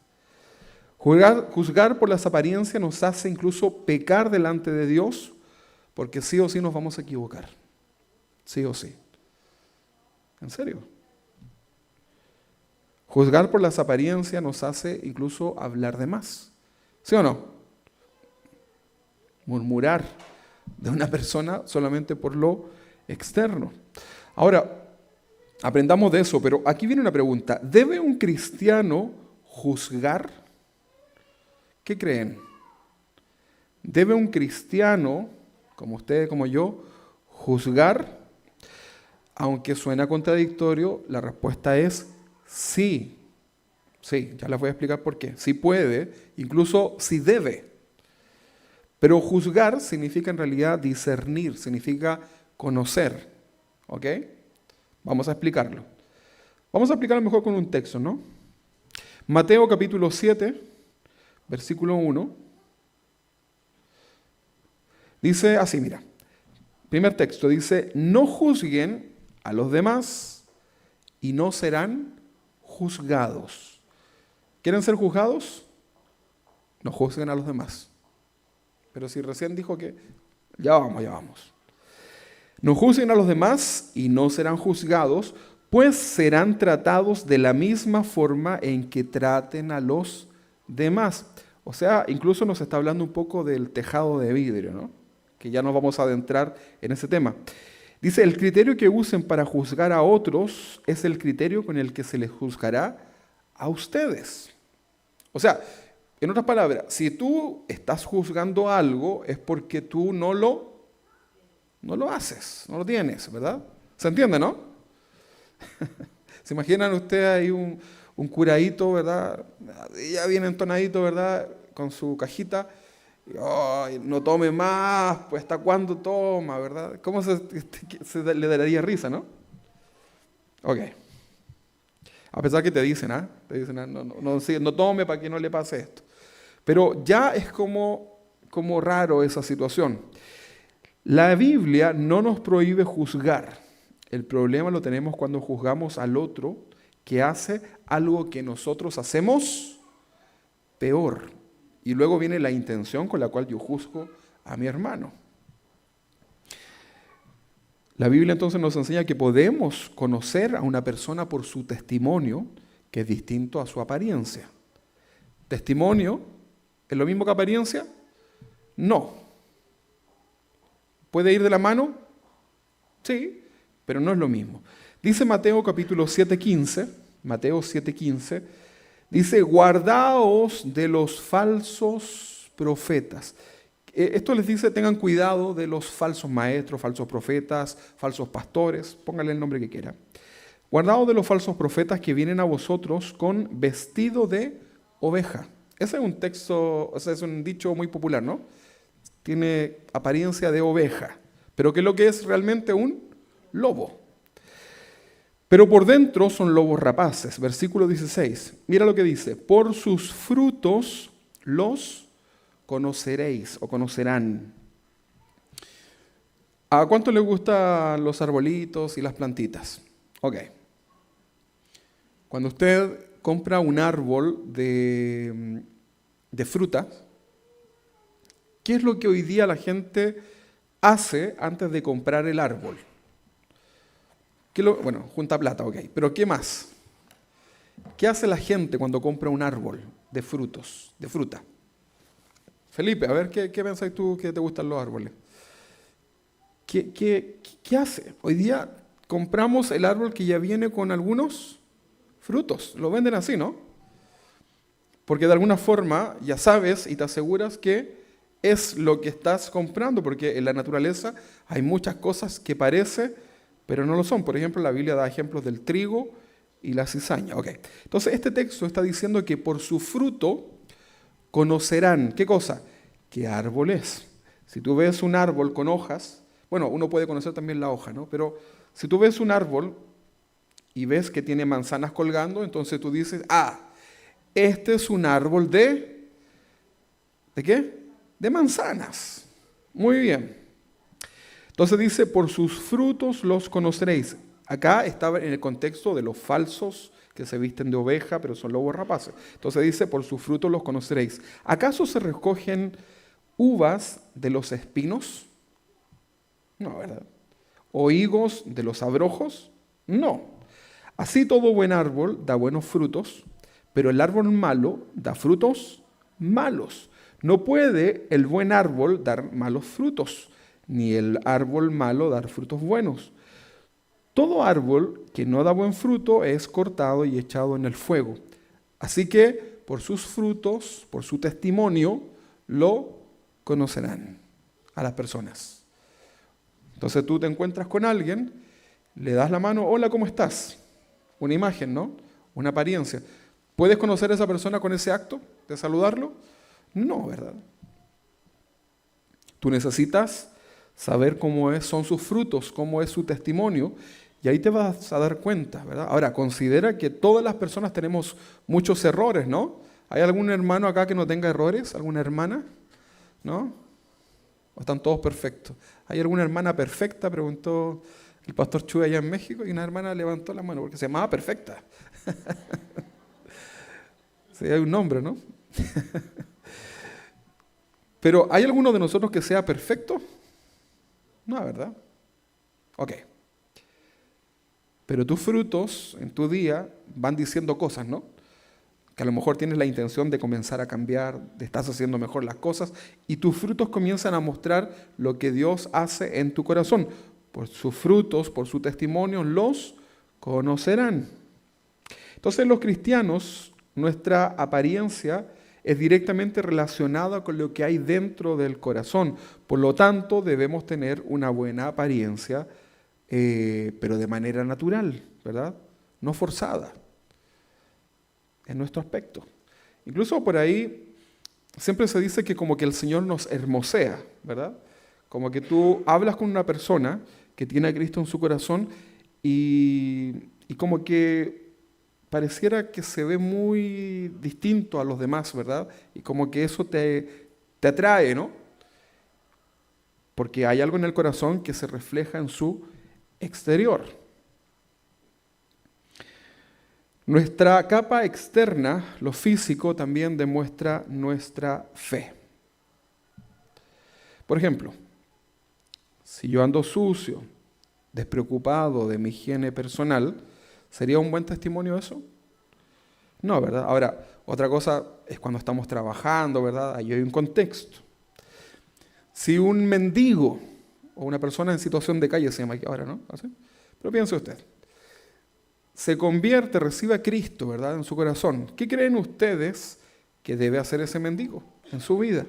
A: Juzgar por las apariencias nos hace incluso pecar delante de Dios, porque sí o sí nos vamos a equivocar. Sí o sí. ¿En serio? Juzgar por las apariencias nos hace incluso hablar de más. ¿Sí o no? Murmurar de una persona solamente por lo externo. Ahora, aprendamos de eso, pero aquí viene una pregunta. ¿Debe un cristiano juzgar? ¿Qué creen? ¿Debe un cristiano, como usted, como yo, juzgar? Aunque suena contradictorio, la respuesta es sí. Sí, ya les voy a explicar por qué. Sí puede, incluso sí debe. Pero juzgar significa en realidad discernir, significa conocer. ¿Ok? Vamos a explicarlo. Vamos a explicarlo mejor con un texto, ¿no? Mateo capítulo 7, versículo 1. Dice así, mira. Primer texto dice, no juzguen a los demás y no serán juzgados. ¿Quieren ser juzgados? No juzguen a los demás. Pero si recién dijo que ya vamos. No juzguen a los demás y no serán juzgados, pues serán tratados de la misma forma en que traten a los demás. O sea, incluso nos está hablando un poco del tejado de vidrio, ¿no? Que ya nos vamos a adentrar en ese tema. Dice, el criterio que usen para juzgar a otros es el criterio con el que se les juzgará a ustedes. O sea, en otras palabras, si tú estás juzgando algo es porque tú no lo haces, no lo tienes, ¿verdad? ¿Se entiende, no? ¿Se imaginan ustedes ahí un curadito, ¿verdad? Ya bien entonadito, ¿verdad? Con su cajita. Y, no tome más, pues ¿hasta cuándo toma, verdad? ¿Cómo se le daría risa, no? Ok. A pesar que te dicen, no tome para que no le pase esto. Pero ya es como raro esa situación. La Biblia no nos prohíbe juzgar. El problema lo tenemos cuando juzgamos al otro que hace algo que nosotros hacemos peor. Y luego viene la intención con la cual yo juzgo a mi hermano. La Biblia entonces nos enseña que podemos conocer a una persona por su testimonio, que es distinto a su apariencia. ¿Testimonio es lo mismo que apariencia? No. ¿Puede ir de la mano? Sí, pero no es lo mismo. Dice Mateo capítulo 7:15, Mateo 7:15, dice, guardaos de los falsos profetas. Esto les dice, tengan cuidado de los falsos maestros, falsos profetas, falsos pastores, pónganle el nombre que quiera. Guardaos de los falsos profetas que vienen a vosotros con vestido de oveja. Ese es un texto, ese es un dicho muy popular, ¿no? Tiene apariencia de oveja, pero ¿qué es lo que es realmente? Un lobo. Pero por dentro son lobos rapaces. Versículo 16. Mira lo que dice. Por sus frutos los conoceréis o conocerán. ¿A cuánto les gustan los arbolitos y las plantitas? Ok. Cuando usted compra un árbol de fruta, ¿qué es lo que hoy día la gente hace antes de comprar el árbol? Bueno, junta plata, ok. Pero ¿qué más? ¿Qué hace la gente cuando compra un árbol de frutos, de fruta? Felipe, a ver, ¿qué pensáis tú que te gustan los árboles? ¿Qué hace? Hoy día compramos el árbol que ya viene con algunos frutos. Lo venden así, ¿no? Porque de alguna forma ya sabes y te aseguras que es lo que estás comprando, porque en la naturaleza hay muchas cosas que parece, pero no lo son. Por ejemplo, la Biblia da ejemplos del trigo y la cizaña. Okay. Entonces, este texto está diciendo que por su fruto conocerán, ¿qué cosa? ¿Qué árbol es? Si tú ves un árbol con hojas, bueno, uno puede conocer también la hoja, ¿no? Pero si tú ves un árbol y ves que tiene manzanas colgando, entonces tú dices, este es un árbol ¿de qué? De manzanas. Muy bien. Entonces dice, por sus frutos los conoceréis. Acá estaba en el contexto de los falsos que se visten de oveja, pero son lobos rapaces. Entonces dice, por sus frutos los conoceréis. ¿Acaso se recogen uvas de los espinos? No, ¿verdad? ¿O higos de los abrojos? No. Así todo buen árbol da buenos frutos, pero el árbol malo da frutos malos. No puede el buen árbol dar malos frutos, ni el árbol malo dar frutos buenos. Todo árbol que no da buen fruto es cortado y echado en el fuego. Así que por sus frutos, por su testimonio, lo conocerán a las personas. Entonces tú te encuentras con alguien, le das la mano, hola, ¿cómo estás? Una imagen, ¿no? Una apariencia. ¿Puedes conocer a esa persona con ese acto de saludarlo? No, ¿verdad? Tú necesitas saber son sus frutos, cómo es su testimonio, y ahí te vas a dar cuenta, ¿verdad? Ahora, considera que todas las personas tenemos muchos errores, ¿no? ¿Hay algún hermano acá que no tenga errores? ¿Alguna hermana? ¿No? ¿O están todos perfectos? ¿Hay alguna hermana perfecta? Preguntó el pastor Chuy allá en México, y una hermana levantó la mano porque se llamaba Perfecta. Sí, hay un nombre, ¿no? Pero ¿hay alguno de nosotros que sea perfecto? No, ¿verdad? Ok. Pero tus frutos en tu día van diciendo cosas, ¿no? Que a lo mejor tienes la intención de comenzar a cambiar, de estás haciendo mejor las cosas, y tus frutos comienzan a mostrar lo que Dios hace en tu corazón. Por sus frutos, por su testimonio, los conocerán. Entonces los cristianos, nuestra apariencia es directamente relacionada con lo que hay dentro del corazón. Por lo tanto, debemos tener una buena apariencia, pero de manera natural, ¿verdad? No forzada en nuestro aspecto. Incluso por ahí siempre se dice que como que el Señor nos hermosea, ¿verdad? Como que tú hablas con una persona que tiene a Cristo en su corazón y como que pareciera que se ve muy distinto a los demás, ¿verdad? Y como que eso te atrae, ¿no? Porque hay algo en el corazón que se refleja en su exterior. Nuestra capa externa, lo físico, también demuestra nuestra fe. Por ejemplo, si yo ando sucio, despreocupado de mi higiene personal, ¿sería un buen testimonio eso? No, ¿verdad? Ahora, otra cosa es cuando estamos trabajando, ¿verdad? Ahí hay un contexto. Si un mendigo o una persona en situación de calle, se llama aquí ahora, ¿no? ¿Así? Pero piense usted, se convierte, recibe a Cristo, ¿verdad? En su corazón. ¿Qué creen ustedes que debe hacer ese mendigo en su vida?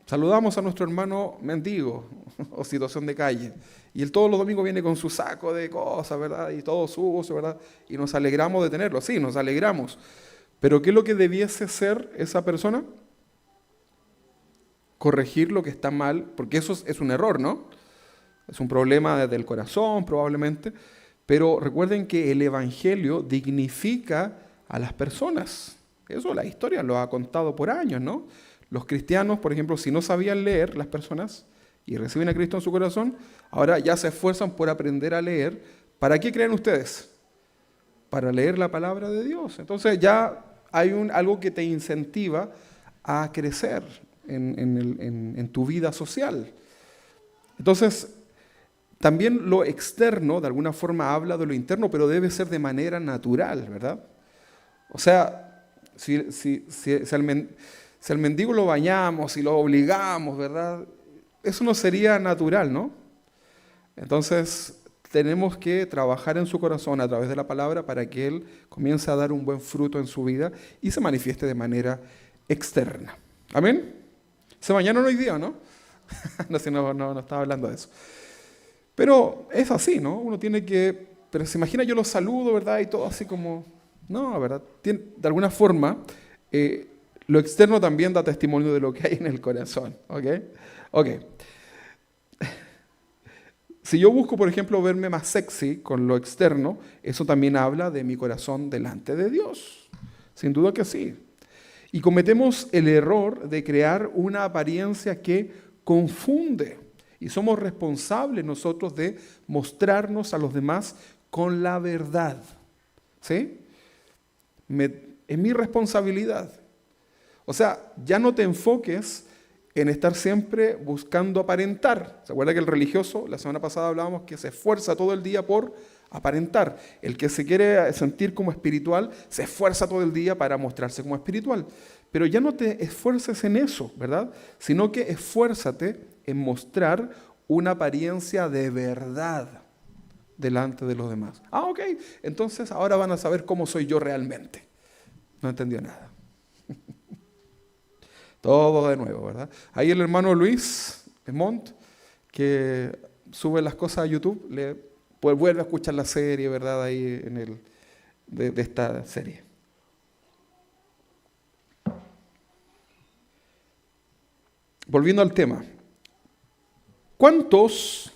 A: Saludamos a nuestro hermano mendigo o situación de calle. Y él todos los domingos viene con su saco de cosas, ¿verdad? Y todo sucio, ¿verdad? Y nos alegramos de tenerlo. Sí, nos alegramos. Pero ¿qué es lo que debiese ser esa persona? Corregir lo que está mal, porque eso es un error, ¿no? Es un problema del corazón probablemente. Pero recuerden que el Evangelio dignifica a las personas. Eso la historia lo ha contado por años, ¿no? Los cristianos, por ejemplo, si no sabían leer las personas y reciben a Cristo en su corazón, ahora ya se esfuerzan por aprender a leer. ¿Para qué creen ustedes? Para leer la palabra de Dios. Entonces ya hay algo que te incentiva a crecer en tu vida social. Entonces, también lo externo, de alguna forma, habla de lo interno, pero debe ser de manera natural, ¿verdad? O sea, si al mendigo lo bañamos y lo obligamos, ¿verdad? Eso no sería natural, ¿no? Entonces, tenemos que trabajar en su corazón a través de la palabra para que él comience a dar un buen fruto en su vida y se manifieste de manera externa. ¿Amén? Se bañaron hoy día, ¿no? No estaba hablando de eso. Pero es así, ¿no? Uno tiene que... Pero se imagina, yo los saludo, ¿verdad? Y todo así como... No, ¿verdad? De alguna forma... lo externo también da testimonio de lo que hay en el corazón, ¿ok? Ok. Si yo busco, por ejemplo, verme más sexy con lo externo, eso también habla de mi corazón delante de Dios. Sin duda que sí. Y cometemos el error de crear una apariencia que confunde. Y somos responsables nosotros de mostrarnos a los demás con la verdad. ¿Sí? Es mi responsabilidad. O sea, ya no te enfoques en estar siempre buscando aparentar. ¿Se acuerda que el religioso, la semana pasada hablábamos que se esfuerza todo el día por aparentar? El que se quiere sentir como espiritual se esfuerza todo el día para mostrarse como espiritual. Pero ya no te esfuerces en eso, ¿verdad? Sino que esfuérzate en mostrar una apariencia de verdad delante de los demás. Ah, ok. Entonces ahora van a saber cómo soy yo realmente. No entendió nada. Todo de nuevo, ¿verdad? Ahí el hermano Luis Montt, que sube las cosas a YouTube, pues vuelve a escuchar la serie, ¿verdad? Ahí de esta serie. Volviendo al tema. ¿Cuántos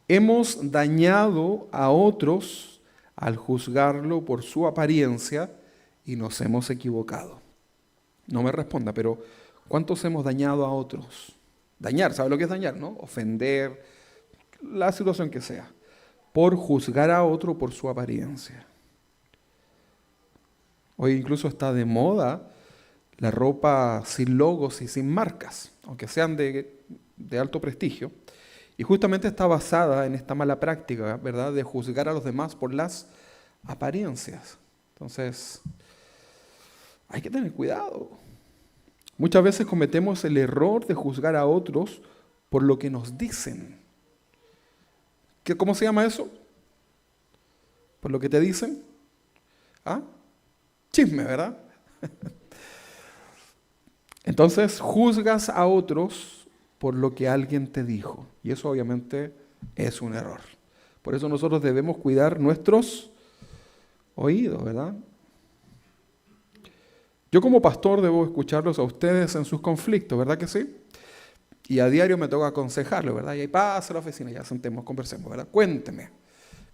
A: hemos dañado a otros al juzgarlo por su apariencia y nos hemos equivocado? No me responda, pero ¿cuántos hemos dañado a otros? Dañar, ¿sabe lo que es dañar, no? Ofender, la situación que sea, por juzgar a otro por su apariencia. Hoy incluso está de moda la ropa sin logos y sin marcas, aunque sean de alto prestigio. Y justamente está basada en esta mala práctica, ¿verdad?, de juzgar a los demás por las apariencias. Entonces, hay que tener cuidado. Muchas veces cometemos el error de juzgar a otros por lo que nos dicen. ¿Cómo se llama eso? ¿Por lo que te dicen? ¿Ah? Chisme, ¿verdad? Entonces, juzgas a otros por lo que alguien te dijo. Y eso obviamente es un error. Por eso nosotros debemos cuidar nuestros oídos, ¿verdad? Yo como pastor debo escucharlos a ustedes en sus conflictos, ¿verdad que sí? Y a diario me toca aconsejarlos, ¿verdad? Y ahí pasa a la oficina, ya sentemos, conversemos, ¿verdad? Cuénteme,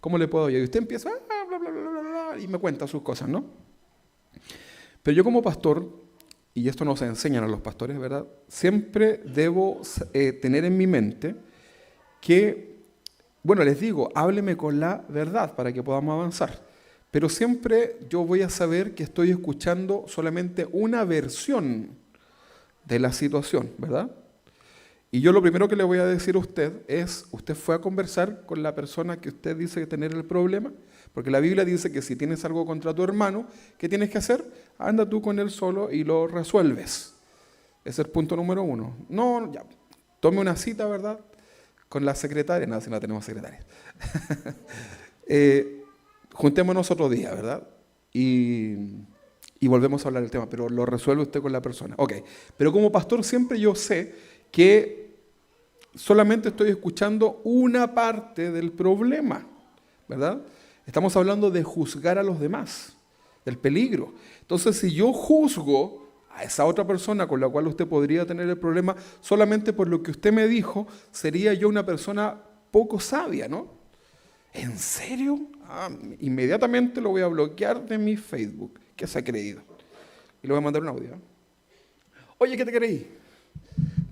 A: ¿cómo le puedo ayudar? Y usted empieza, bla, bla, bla, bla, bla, y me cuenta sus cosas, ¿no? Pero yo como pastor, y esto nos enseñan a los pastores, ¿verdad? Siempre debo tener en mi mente que, bueno, les digo, hábleme con la verdad para que podamos avanzar. Pero siempre yo voy a saber que estoy escuchando solamente una versión de la situación, ¿verdad? Y yo lo primero que le voy a decir a usted es, ¿usted fue a conversar con la persona que usted dice que tener el problema? Porque la Biblia dice que si tienes algo contra tu hermano, ¿qué tienes que hacer? Anda tú con él solo y lo resuelves. Ese es el punto número 1. No, ya, tome una cita, ¿verdad? Con la secretaria. No, si no tenemos secretaria. Juntémonos otro día, ¿verdad? Y volvemos a hablar del tema, pero lo resuelve usted con la persona. Ok, pero como pastor siempre yo sé que solamente estoy escuchando una parte del problema, ¿verdad? Estamos hablando de juzgar a los demás, del peligro. Entonces, si yo juzgo a esa otra persona con la cual usted podría tener el problema solamente por lo que usted me dijo, sería yo una persona poco sabia, ¿no? ¿En serio? Inmediatamente lo voy a bloquear de mi Facebook. ¿Qué se ha creído? Y le voy a mandar un audio. Oye, ¿qué te creí?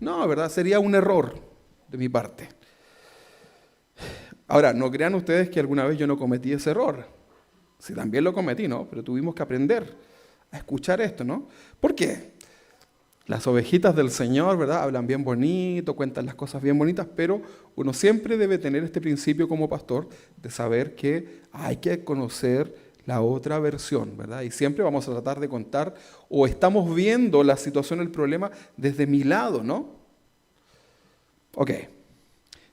A: No, ¿verdad? Sería un error de mi parte. Ahora, no crean ustedes que alguna vez yo no cometí ese error. Sí, también lo cometí, ¿no? Pero tuvimos que aprender a escuchar esto, ¿no? ¿Por qué? Las ovejitas del Señor, ¿verdad? Hablan bien bonito, cuentan las cosas bien bonitas, pero uno siempre debe tener este principio como pastor de saber que hay que conocer la otra versión, ¿verdad? Y siempre vamos a tratar de contar, o estamos viendo la situación, el problema, desde mi lado, ¿no? Ok.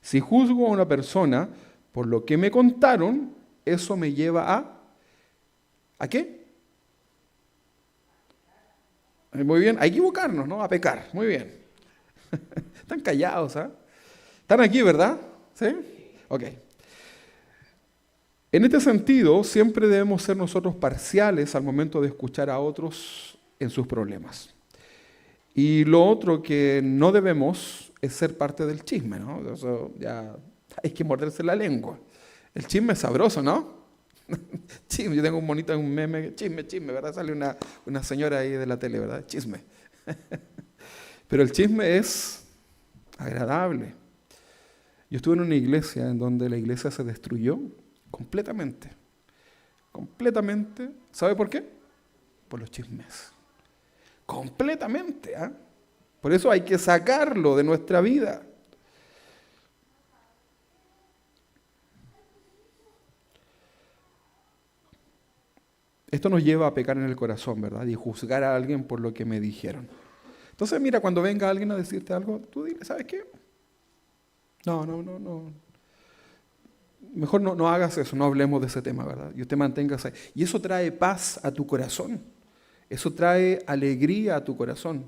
A: Si juzgo a una persona por lo que me contaron, eso me lleva ¿a qué? Muy bien, a equivocarnos, ¿no? A pecar, muy bien. Están callados, ¿ah? Están aquí, ¿verdad? ¿Sí? Ok. En este sentido, siempre debemos ser nosotros parciales al momento de escuchar a otros en sus problemas. Y lo otro que no debemos es ser parte del chisme, ¿no? Eso ya hay que morderse la lengua. El chisme es sabroso, ¿no? Chisme, yo tengo un monito en un meme, chisme, ¿verdad? Sale una señora ahí de la tele, ¿verdad? Chisme. Pero el chisme es agradable. Yo estuve en una iglesia en donde la iglesia se destruyó completamente. Completamente. ¿Sabe por qué? Por los chismes. Completamente, ¿ah? Por eso hay que sacarlo de nuestra vida. Esto nos lleva a pecar en el corazón, ¿verdad? Y juzgar a alguien por lo que me dijeron. Entonces, mira, cuando venga alguien a decirte algo, tú dile, ¿sabes qué? No. Mejor no hagas eso, no hablemos de ese tema, ¿verdad? Y usted manténgase. Y eso trae paz a tu corazón. Eso trae alegría a tu corazón.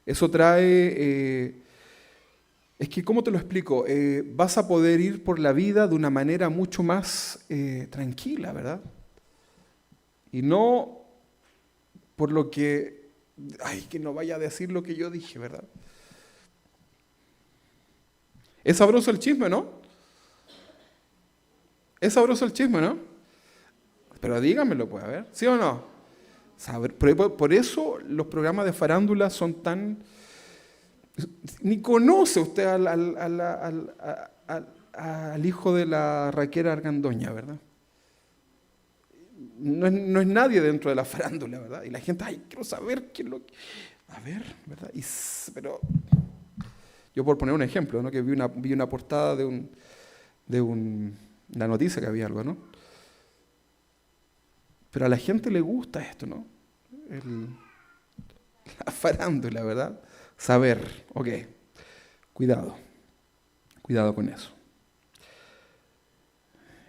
A: Eso trae... es que, ¿cómo te lo explico? Vas a poder ir por la vida de una manera mucho más tranquila, ¿verdad? Y no por lo que, que no vaya a decir lo que yo dije, ¿verdad? Es sabroso el chisme, ¿no? Es sabroso el chisme, ¿no? Pero dígamelo, pues, a ver, ¿sí o no? Por eso los programas de farándula son tan... Ni conoce usted al hijo de la Raquel Argandoña, ¿verdad? No es nadie dentro de la farándula, ¿verdad? Y la gente, quiero saber qué es lo que... A ver, ¿verdad? Pero yo por poner un ejemplo, ¿no? Que vi una portada la noticia que había algo, ¿no? Pero a la gente le gusta esto, ¿no? La farándula, ¿verdad? Saber, ok. Cuidado con eso.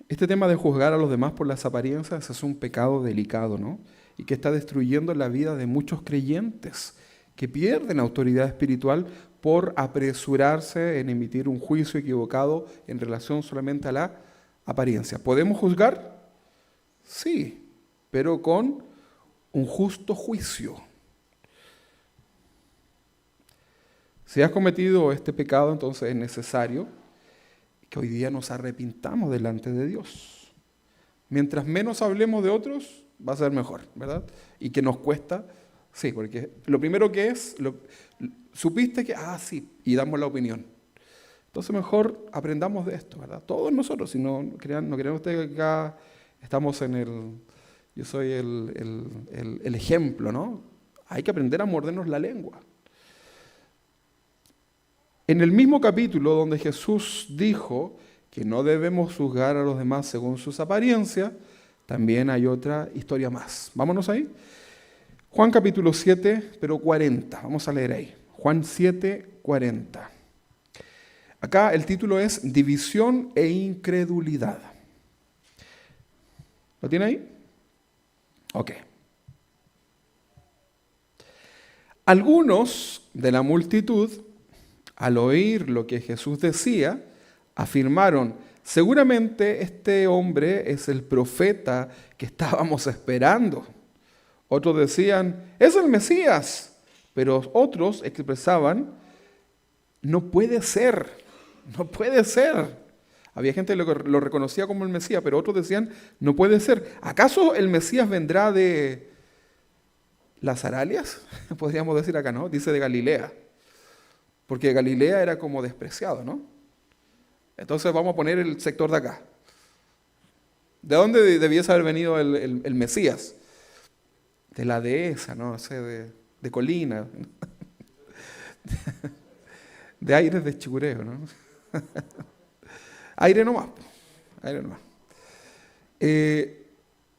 A: Este tema de juzgar a los demás por las apariencias es un pecado delicado, ¿no? Y que está destruyendo la vida de muchos creyentes que pierden autoridad espiritual por apresurarse en emitir un juicio equivocado en relación solamente a la apariencia. ¿Podemos juzgar? Sí, pero con un justo juicio. Si has cometido este pecado, entonces es necesario que hoy día nos arrepintamos delante de Dios. Mientras menos hablemos de otros, va a ser mejor, ¿verdad? Y que nos cuesta, sí, porque lo primero que es, supiste que, sí, y damos la opinión. Entonces mejor aprendamos de esto, ¿verdad? Todos nosotros, si no crean ustedes que acá estamos yo soy el ejemplo, ¿no? Hay que aprender a mordernos la lengua. En el mismo capítulo donde Jesús dijo que no debemos juzgar a los demás según sus apariencias, también hay otra historia más. Vámonos ahí. Juan capítulo 7, pero 40. Vamos a leer ahí. Juan 7, 40. Acá el título es División e incredulidad. ¿Lo tiene ahí? Ok. Algunos de la multitud, al oír lo que Jesús decía, afirmaron, seguramente este hombre es el profeta que estábamos esperando. Otros decían, es el Mesías, pero otros expresaban, no puede ser. Había gente que lo reconocía como el Mesías, pero otros decían, no puede ser. ¿Acaso el Mesías vendrá de las Aralias? Podríamos decir acá, ¿no? Dice de Galilea. Porque Galilea era como despreciado, ¿no? Entonces vamos a poner el sector de acá. ¿De dónde debiese haber venido el Mesías? De la dehesa, ¿no? O sea, de colina. De aires de Chicureo, ¿no? Aire nomás. ¿De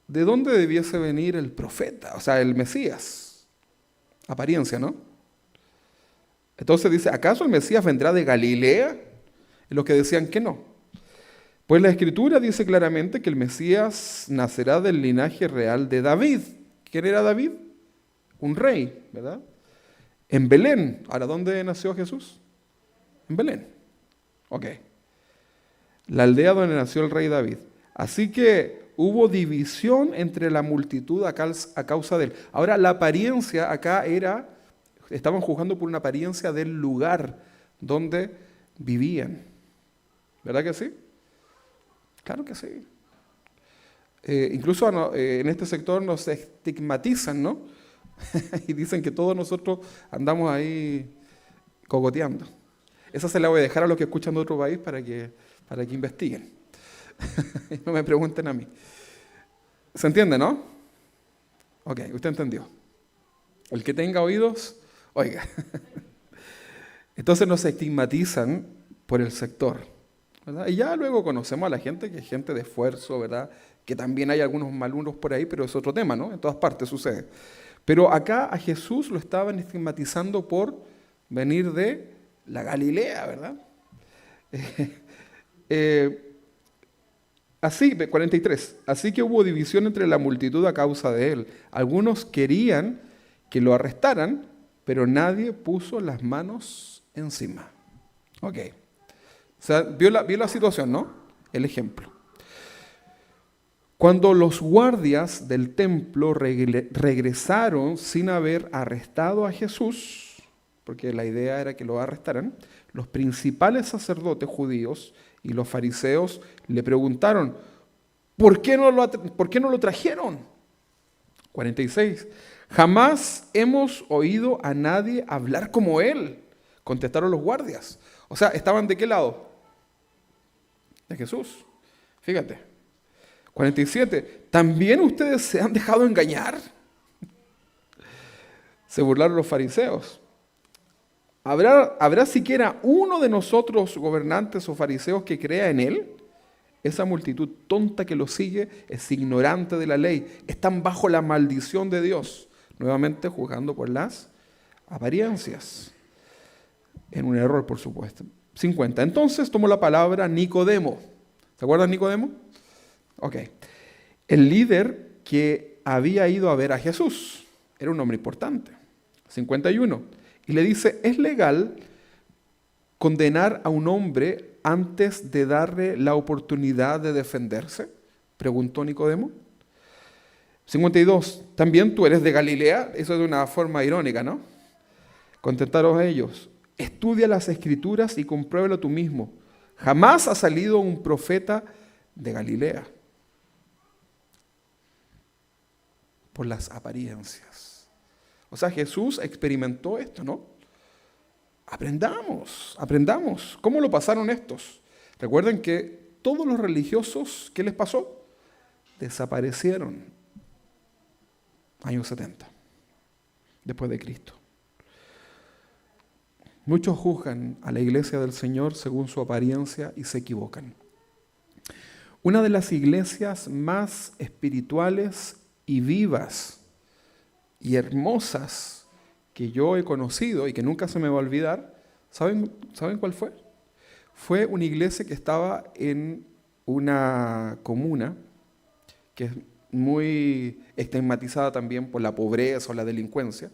A: dónde debiese venir el profeta? O sea, el Mesías. Apariencia, ¿no? Entonces dice, ¿acaso el Mesías vendrá de Galilea? Y los que decían que no. Pues la Escritura dice claramente que el Mesías nacerá del linaje real de David. ¿Quién era David? Un rey, ¿verdad? En Belén. ¿Ahora dónde nació Jesús? En Belén. Ok. La aldea donde nació el rey David. Así que hubo división entre la multitud a causa de él. Ahora, la apariencia acá estaban juzgando por una apariencia del lugar donde vivían. ¿Verdad que sí? Claro que sí. Incluso en este sector nos estigmatizan, ¿no? Y dicen que todos nosotros andamos ahí cogoteando. Esa se la voy a dejar a los que escuchan de otro país para que investiguen. Y no me pregunten a mí. ¿Se entiende, no? Ok, usted entendió. El que tenga oídos, oiga. Entonces nos estigmatizan por el sector, ¿verdad? Y ya luego conocemos a la gente que es gente de esfuerzo, ¿verdad? Que también hay algunos malunos por ahí, pero es otro tema, ¿no? En todas partes sucede. Pero acá a Jesús lo estaban estigmatizando por venir de la Galilea, ¿verdad? Así, 43. Así que hubo división entre la multitud a causa de él. Algunos querían que lo arrestaran, pero nadie puso las manos encima. Ok. O sea, vio la situación, ¿no? El ejemplo. Cuando los guardias del templo regresaron sin haber arrestado a Jesús, porque la idea era que lo arrestaran, los principales sacerdotes judíos y los fariseos le preguntaron, ¿por qué no lo trajeron? 46. Jamás hemos oído a nadie hablar como él, contestaron los guardias. O sea, ¿estaban de qué lado? De Jesús. Fíjate. 47. ¿También ustedes se han dejado engañar? Se burlaron los fariseos. ¿Habrá siquiera uno de nosotros, gobernantes o fariseos, que crea en él? Esa multitud tonta que lo sigue es ignorante de la ley. Están bajo la maldición de Dios. Nuevamente juzgando por las apariencias. En un error, por supuesto. 50. Entonces tomó la palabra Nicodemo. ¿Se acuerdan Nicodemo? Ok. El líder que había ido a ver a Jesús. Era un hombre importante. 51. Y le dice, ¿es legal condenar a un hombre antes de darle la oportunidad de defenderse? Preguntó Nicodemo. 52. ¿También tú eres de Galilea? Eso de una forma irónica, ¿no? Contestaron ellos. Estudia las Escrituras y compruébalo tú mismo. Jamás ha salido un profeta de Galilea. Por las apariencias. O sea, Jesús experimentó esto, ¿no? Aprendamos. ¿Cómo lo pasaron estos? Recuerden que todos los religiosos, ¿qué les pasó? Desaparecieron. Años 70, después de Cristo. Muchos juzgan a la iglesia del Señor según su apariencia y se equivocan. Una de las iglesias más espirituales y vivas y hermosas que yo he conocido y que nunca se me va a olvidar, ¿saben cuál fue? Fue una iglesia que estaba en una comuna que es muy estigmatizada también por la pobreza o la delincuencia,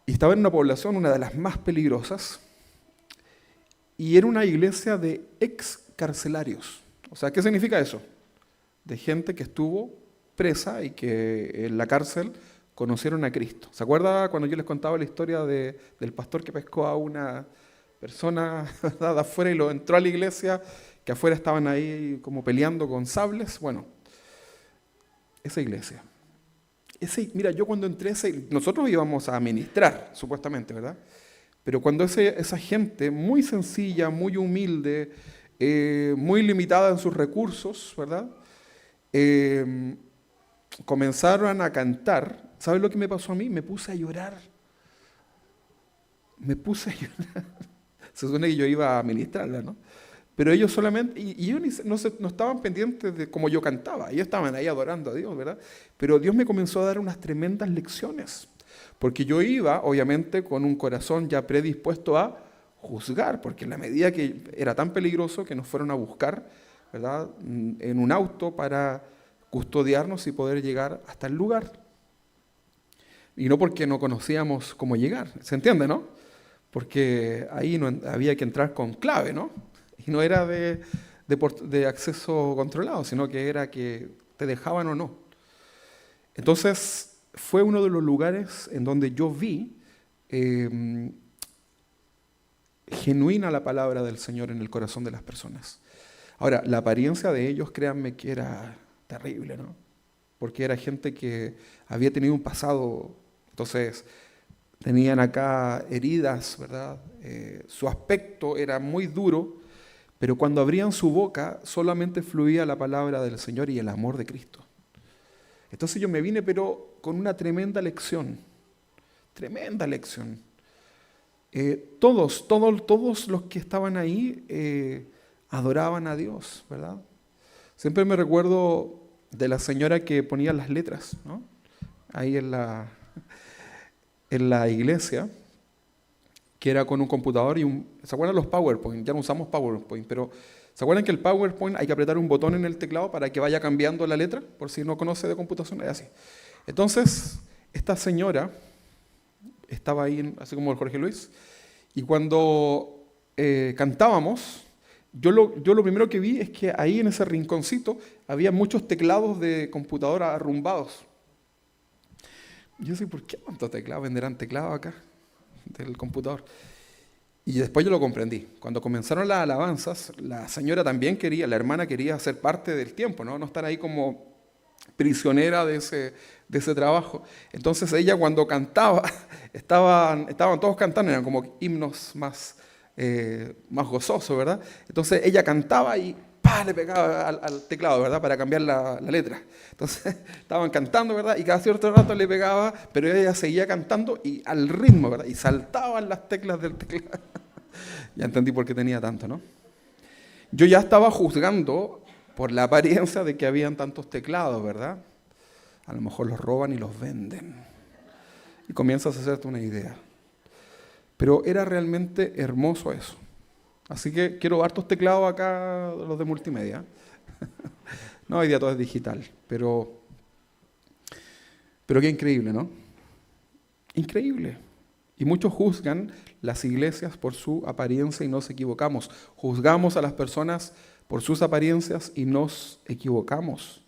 A: y estaba en una población, una de las más peligrosas, y era una iglesia de excarcelarios. O sea, ¿qué significa eso? De gente que estuvo presa y que en la cárcel conocieron a Cristo. ¿Se acuerda cuando yo les contaba la historia del pastor que pescó a una persona, ¿verdad?, de afuera y lo entró a la iglesia, que afuera estaban ahí como peleando con sables? Bueno, esa iglesia. Mira, yo cuando entré, nosotros íbamos a ministrar, supuestamente, ¿verdad? Pero cuando esa gente muy sencilla, muy humilde, muy limitada en sus recursos, ¿verdad? Comenzaron a cantar. ¿Sabes lo que me pasó a mí? Me puse a llorar. Se supone que yo iba a ministrarla, ¿no? Pero ellos solamente, y ellos no estaban pendientes de cómo yo cantaba, ellos estaban ahí adorando a Dios, ¿verdad? Pero Dios me comenzó a dar unas tremendas lecciones, porque yo iba, obviamente, con un corazón ya predispuesto a juzgar, porque en la medida que era tan peligroso que nos fueron a buscar, ¿verdad?, en un auto para custodiarnos y poder llegar hasta el lugar. Y no porque no conocíamos cómo llegar, ¿se entiende, no? Porque ahí no, había que entrar con clave, ¿no? Y no era de acceso controlado, sino que era que te dejaban o no. Entonces, fue uno de los lugares en donde yo vi genuina la palabra del Señor en el corazón de las personas. Ahora, la apariencia de ellos, créanme que era terrible, ¿no? Porque era gente que había tenido un pasado. Entonces, tenían acá heridas, ¿verdad? Su aspecto era muy duro, pero cuando abrían su boca solamente fluía la palabra del Señor y el amor de Cristo. Entonces yo me vine, pero con una tremenda lección, tremenda lección. Todos los que estaban ahí adoraban a Dios, ¿verdad? Siempre me recuerdo de la señora que ponía las letras, ¿no? Ahí en la iglesia, que era con un computador ¿se acuerdan los PowerPoint? Ya no usamos PowerPoint, pero ¿se acuerdan que el PowerPoint hay que apretar un botón en el teclado para que vaya cambiando la letra? Por si no conoce de computación, es así. Entonces, esta señora estaba ahí, así como el Jorge Luis, y cuando cantábamos, yo lo primero que vi es que ahí en ese rinconcito había muchos teclados de computadora arrumbados. Yo decía, ¿por qué tantos teclados? ¿Venderán teclados acá del computador? Y después yo lo comprendí. Cuando comenzaron las alabanzas, la señora también quería, la hermana quería ser parte del tiempo, no estar ahí como prisionera de ese trabajo. Entonces ella cuando cantaba, estaban todos cantando, eran como himnos más gozosos, ¿verdad? Entonces ella cantaba y ¡pah!, le pegaba al teclado, ¿verdad? Para cambiar la letra. Entonces estaban cantando, ¿verdad? Y cada cierto rato le pegaba, pero ella seguía cantando y al ritmo, ¿verdad? Y saltaban las teclas del teclado. Ya entendí por qué tenía tanto, ¿no? Yo ya estaba juzgando por la apariencia de que habían tantos teclados, ¿verdad? A lo mejor los roban y los venden. Y comienzas a hacerte una idea. Pero era realmente hermoso eso. Así que quiero hartos teclados acá, los de multimedia. No, hoy día todo es digital, pero qué increíble, ¿no? Increíble. Y muchos juzgan las iglesias por su apariencia y nos equivocamos. Juzgamos a las personas por sus apariencias y nos equivocamos.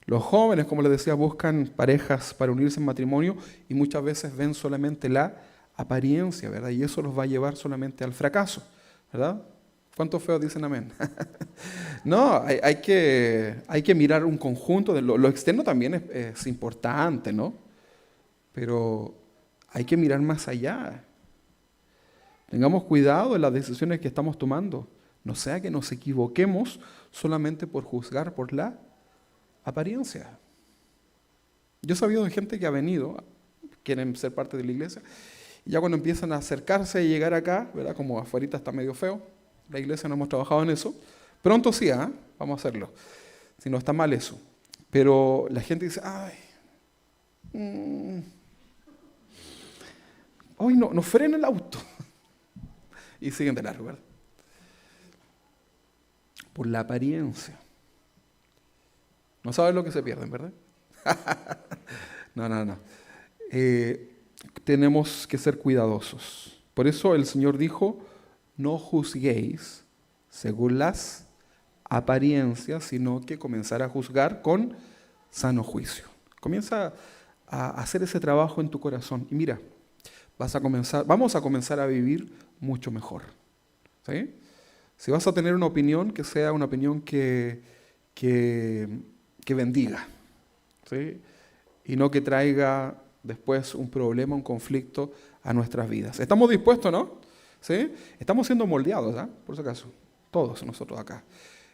A: Los jóvenes, como les decía, buscan parejas para unirse en matrimonio y muchas veces ven solamente la apariencia, ¿verdad? Y eso los va a llevar solamente al fracaso, ¿verdad? ¿Cuántos feos dicen amén? No, hay que mirar un conjunto. Lo externo también es importante, ¿no? Pero hay que mirar más allá. Tengamos cuidado en las decisiones que estamos tomando. No sea que nos equivoquemos solamente por juzgar por la apariencia. Yo he sabido de gente que ha venido, quieren ser parte de la iglesia, y ya cuando empiezan a acercarse y llegar acá, ¿verdad? Como afuera está medio feo, la iglesia no hemos trabajado en eso, pronto sí, vamos a hacerlo, si no está mal eso. Pero la gente dice, ay, hoy no frena el auto. Y siguen de largo, ¿verdad? Por la apariencia. No saben lo que se pierden, ¿verdad? No. Tenemos que ser cuidadosos. Por eso el Señor dijo, no juzguéis según las apariencias, sino que comenzar a juzgar con sano juicio. Comienza a hacer ese trabajo en tu corazón. Y mira, vamos a comenzar a vivir mucho mejor. ¿Sí? Si vas a tener una opinión, que sea una opinión que bendiga, ¿sí? Y no que traiga después un problema, un conflicto a nuestras vidas. ¿Estamos dispuestos, no? ¿Sí? Estamos siendo moldeados, por si acaso, todos nosotros acá.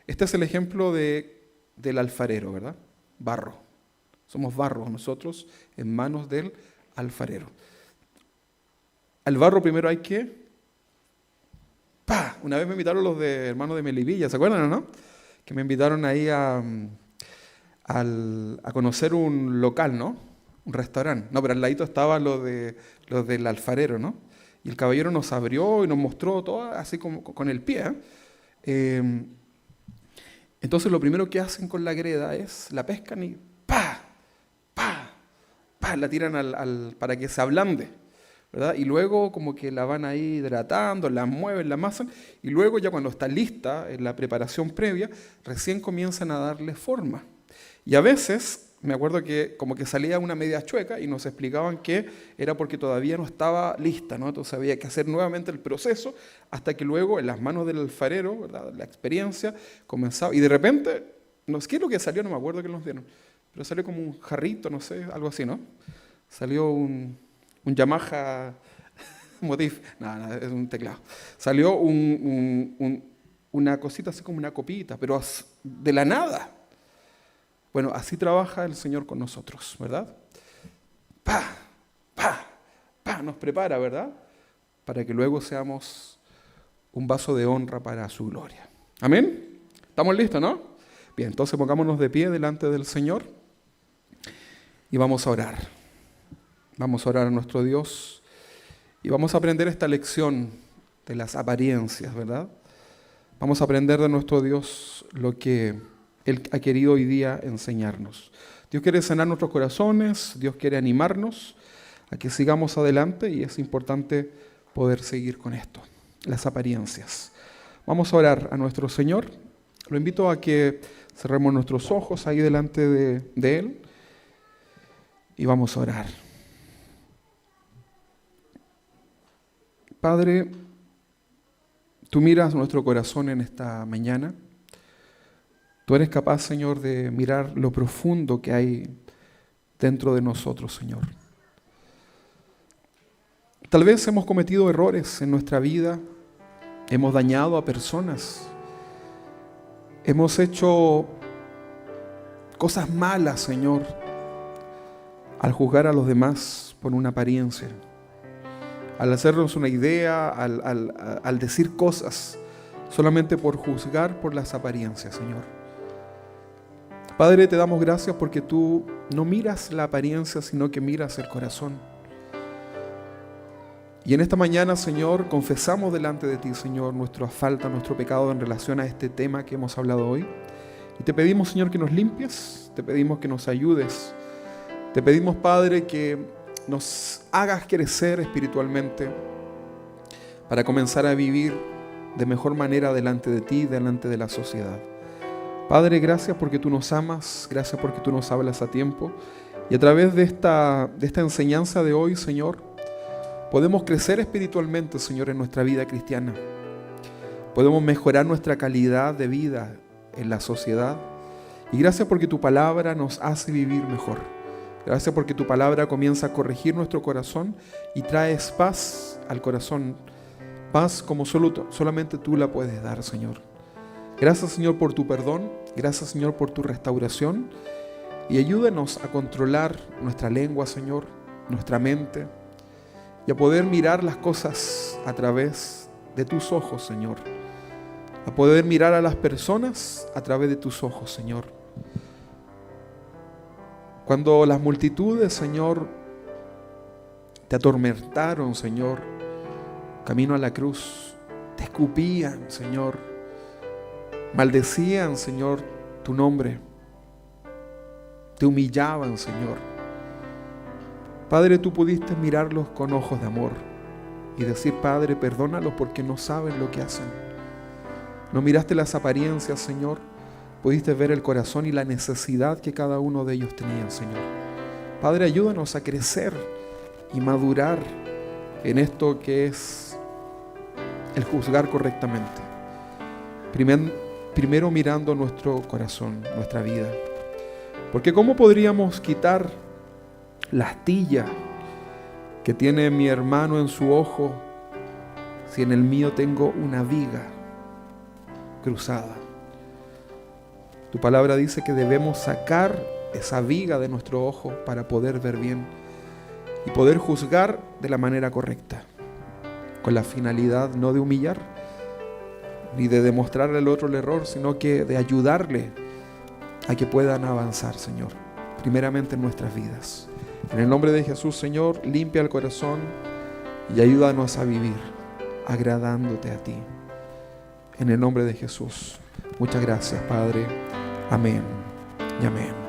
A: Este es el ejemplo del alfarero, ¿verdad? Barro. Somos barro nosotros en manos del alfarero. Al barro primero hay que... ¡Pah! Una vez me invitaron los de hermanos de Melipilla, ¿se acuerdan o no? Que me invitaron ahí a conocer un local, ¿no? Un restaurante. No, pero al ladito estaban los del alfarero, ¿no? Y el caballero nos abrió y nos mostró todo así como con el pie. Entonces lo primero que hacen con la greda es la pescan y ¡pa! ¡pa! ¡pa! La tiran para que se ablande, ¿verdad? Y luego como que la van ahí hidratando, la mueven, la amasan, y luego ya cuando está lista, en la preparación previa, recién comienzan a darle forma. Y a veces, me acuerdo que como que salía una media chueca y nos explicaban que era porque todavía no estaba lista, ¿no? Entonces había que hacer nuevamente el proceso hasta que luego en las manos del alfarero, ¿verdad? La experiencia comenzaba, y de repente, no sé qué es lo que salió, no me acuerdo qué nos dieron, pero salió como un jarrito, no sé, algo así, ¿no? Salió un Yamaha Motif, no, es un teclado. Salió una cosita así como una copita, pero de la nada. Bueno, así trabaja el Señor con nosotros, ¿verdad? Nos prepara, ¿verdad? Para que luego seamos un vaso de honra para su gloria. ¿Amén? ¿Estamos listos, no? Bien, entonces pongámonos de pie delante del Señor y vamos a orar. Vamos a orar a nuestro Dios y vamos a aprender esta lección de las apariencias, ¿verdad? Vamos a aprender de nuestro Dios lo que Él ha querido hoy día enseñarnos. Dios quiere sanar nuestros corazones, Dios quiere animarnos a que sigamos adelante y es importante poder seguir con esto, las apariencias. Vamos a orar a nuestro Señor. Lo invito a que cerremos nuestros ojos ahí delante de Él y vamos a orar. Padre, tú miras nuestro corazón en esta mañana. Tú eres capaz, Señor, de mirar lo profundo que hay dentro de nosotros, Señor. Tal vez hemos cometido errores en nuestra vida, hemos dañado a personas, hemos hecho cosas malas, Señor, al juzgar a los demás por una apariencia, al hacernos una idea, al decir cosas solamente por juzgar por las apariencias, Señor. Padre, te damos gracias porque tú no miras la apariencia, sino que miras el corazón. Y en esta mañana, Señor, confesamos delante de ti, Señor, nuestra falta, nuestro pecado en relación a este tema que hemos hablado hoy. Y te pedimos, Señor, que nos limpies, te pedimos que nos ayudes. Te pedimos, Padre, que nos hagas crecer espiritualmente para comenzar a vivir de mejor manera delante de ti, delante de la sociedad. Padre, gracias porque tú nos amas, gracias porque tú nos hablas a tiempo. Y a través de esta enseñanza de hoy, Señor, podemos crecer espiritualmente, Señor, en nuestra vida cristiana. Podemos mejorar nuestra calidad de vida en la sociedad. Y gracias porque tu palabra nos hace vivir mejor. Gracias porque tu palabra comienza a corregir nuestro corazón y traes paz al corazón. Paz como solamente tú la puedes dar, Señor. Gracias, Señor, por tu perdón. Gracias, Señor, por tu restauración. Y ayúdanos a controlar nuestra lengua, Señor, nuestra mente, y a poder mirar las cosas a través de tus ojos, Señor. A poder mirar a las personas a través de tus ojos, Señor. Cuando las multitudes, Señor, te atormentaron, Señor, camino a la cruz, te escupían, Señor, maldecían, Señor, tu nombre, te humillaban, Señor. Padre, tú pudiste mirarlos con ojos de amor y decir, Padre, perdónalos porque no saben lo que hacen. No miraste las apariencias, Señor. Pudiste ver el corazón y la necesidad que cada uno de ellos tenía, Señor. Padre, ayúdanos a crecer y madurar en esto que es el juzgar correctamente. Primero mirando nuestro corazón, nuestra vida. Porque ¿cómo podríamos quitar la astilla que tiene mi hermano en su ojo si en el mío tengo una viga cruzada? Tu palabra dice que debemos sacar esa viga de nuestro ojo para poder ver bien y poder juzgar de la manera correcta, con la finalidad no de humillar ni de demostrarle al otro el error, sino que de ayudarle a que puedan avanzar, Señor, primeramente en nuestras vidas. En el nombre de Jesús, Señor, limpia el corazón y ayúdanos a vivir agradándote a ti. En el nombre de Jesús. Muchas gracias, Padre. Amén y amén.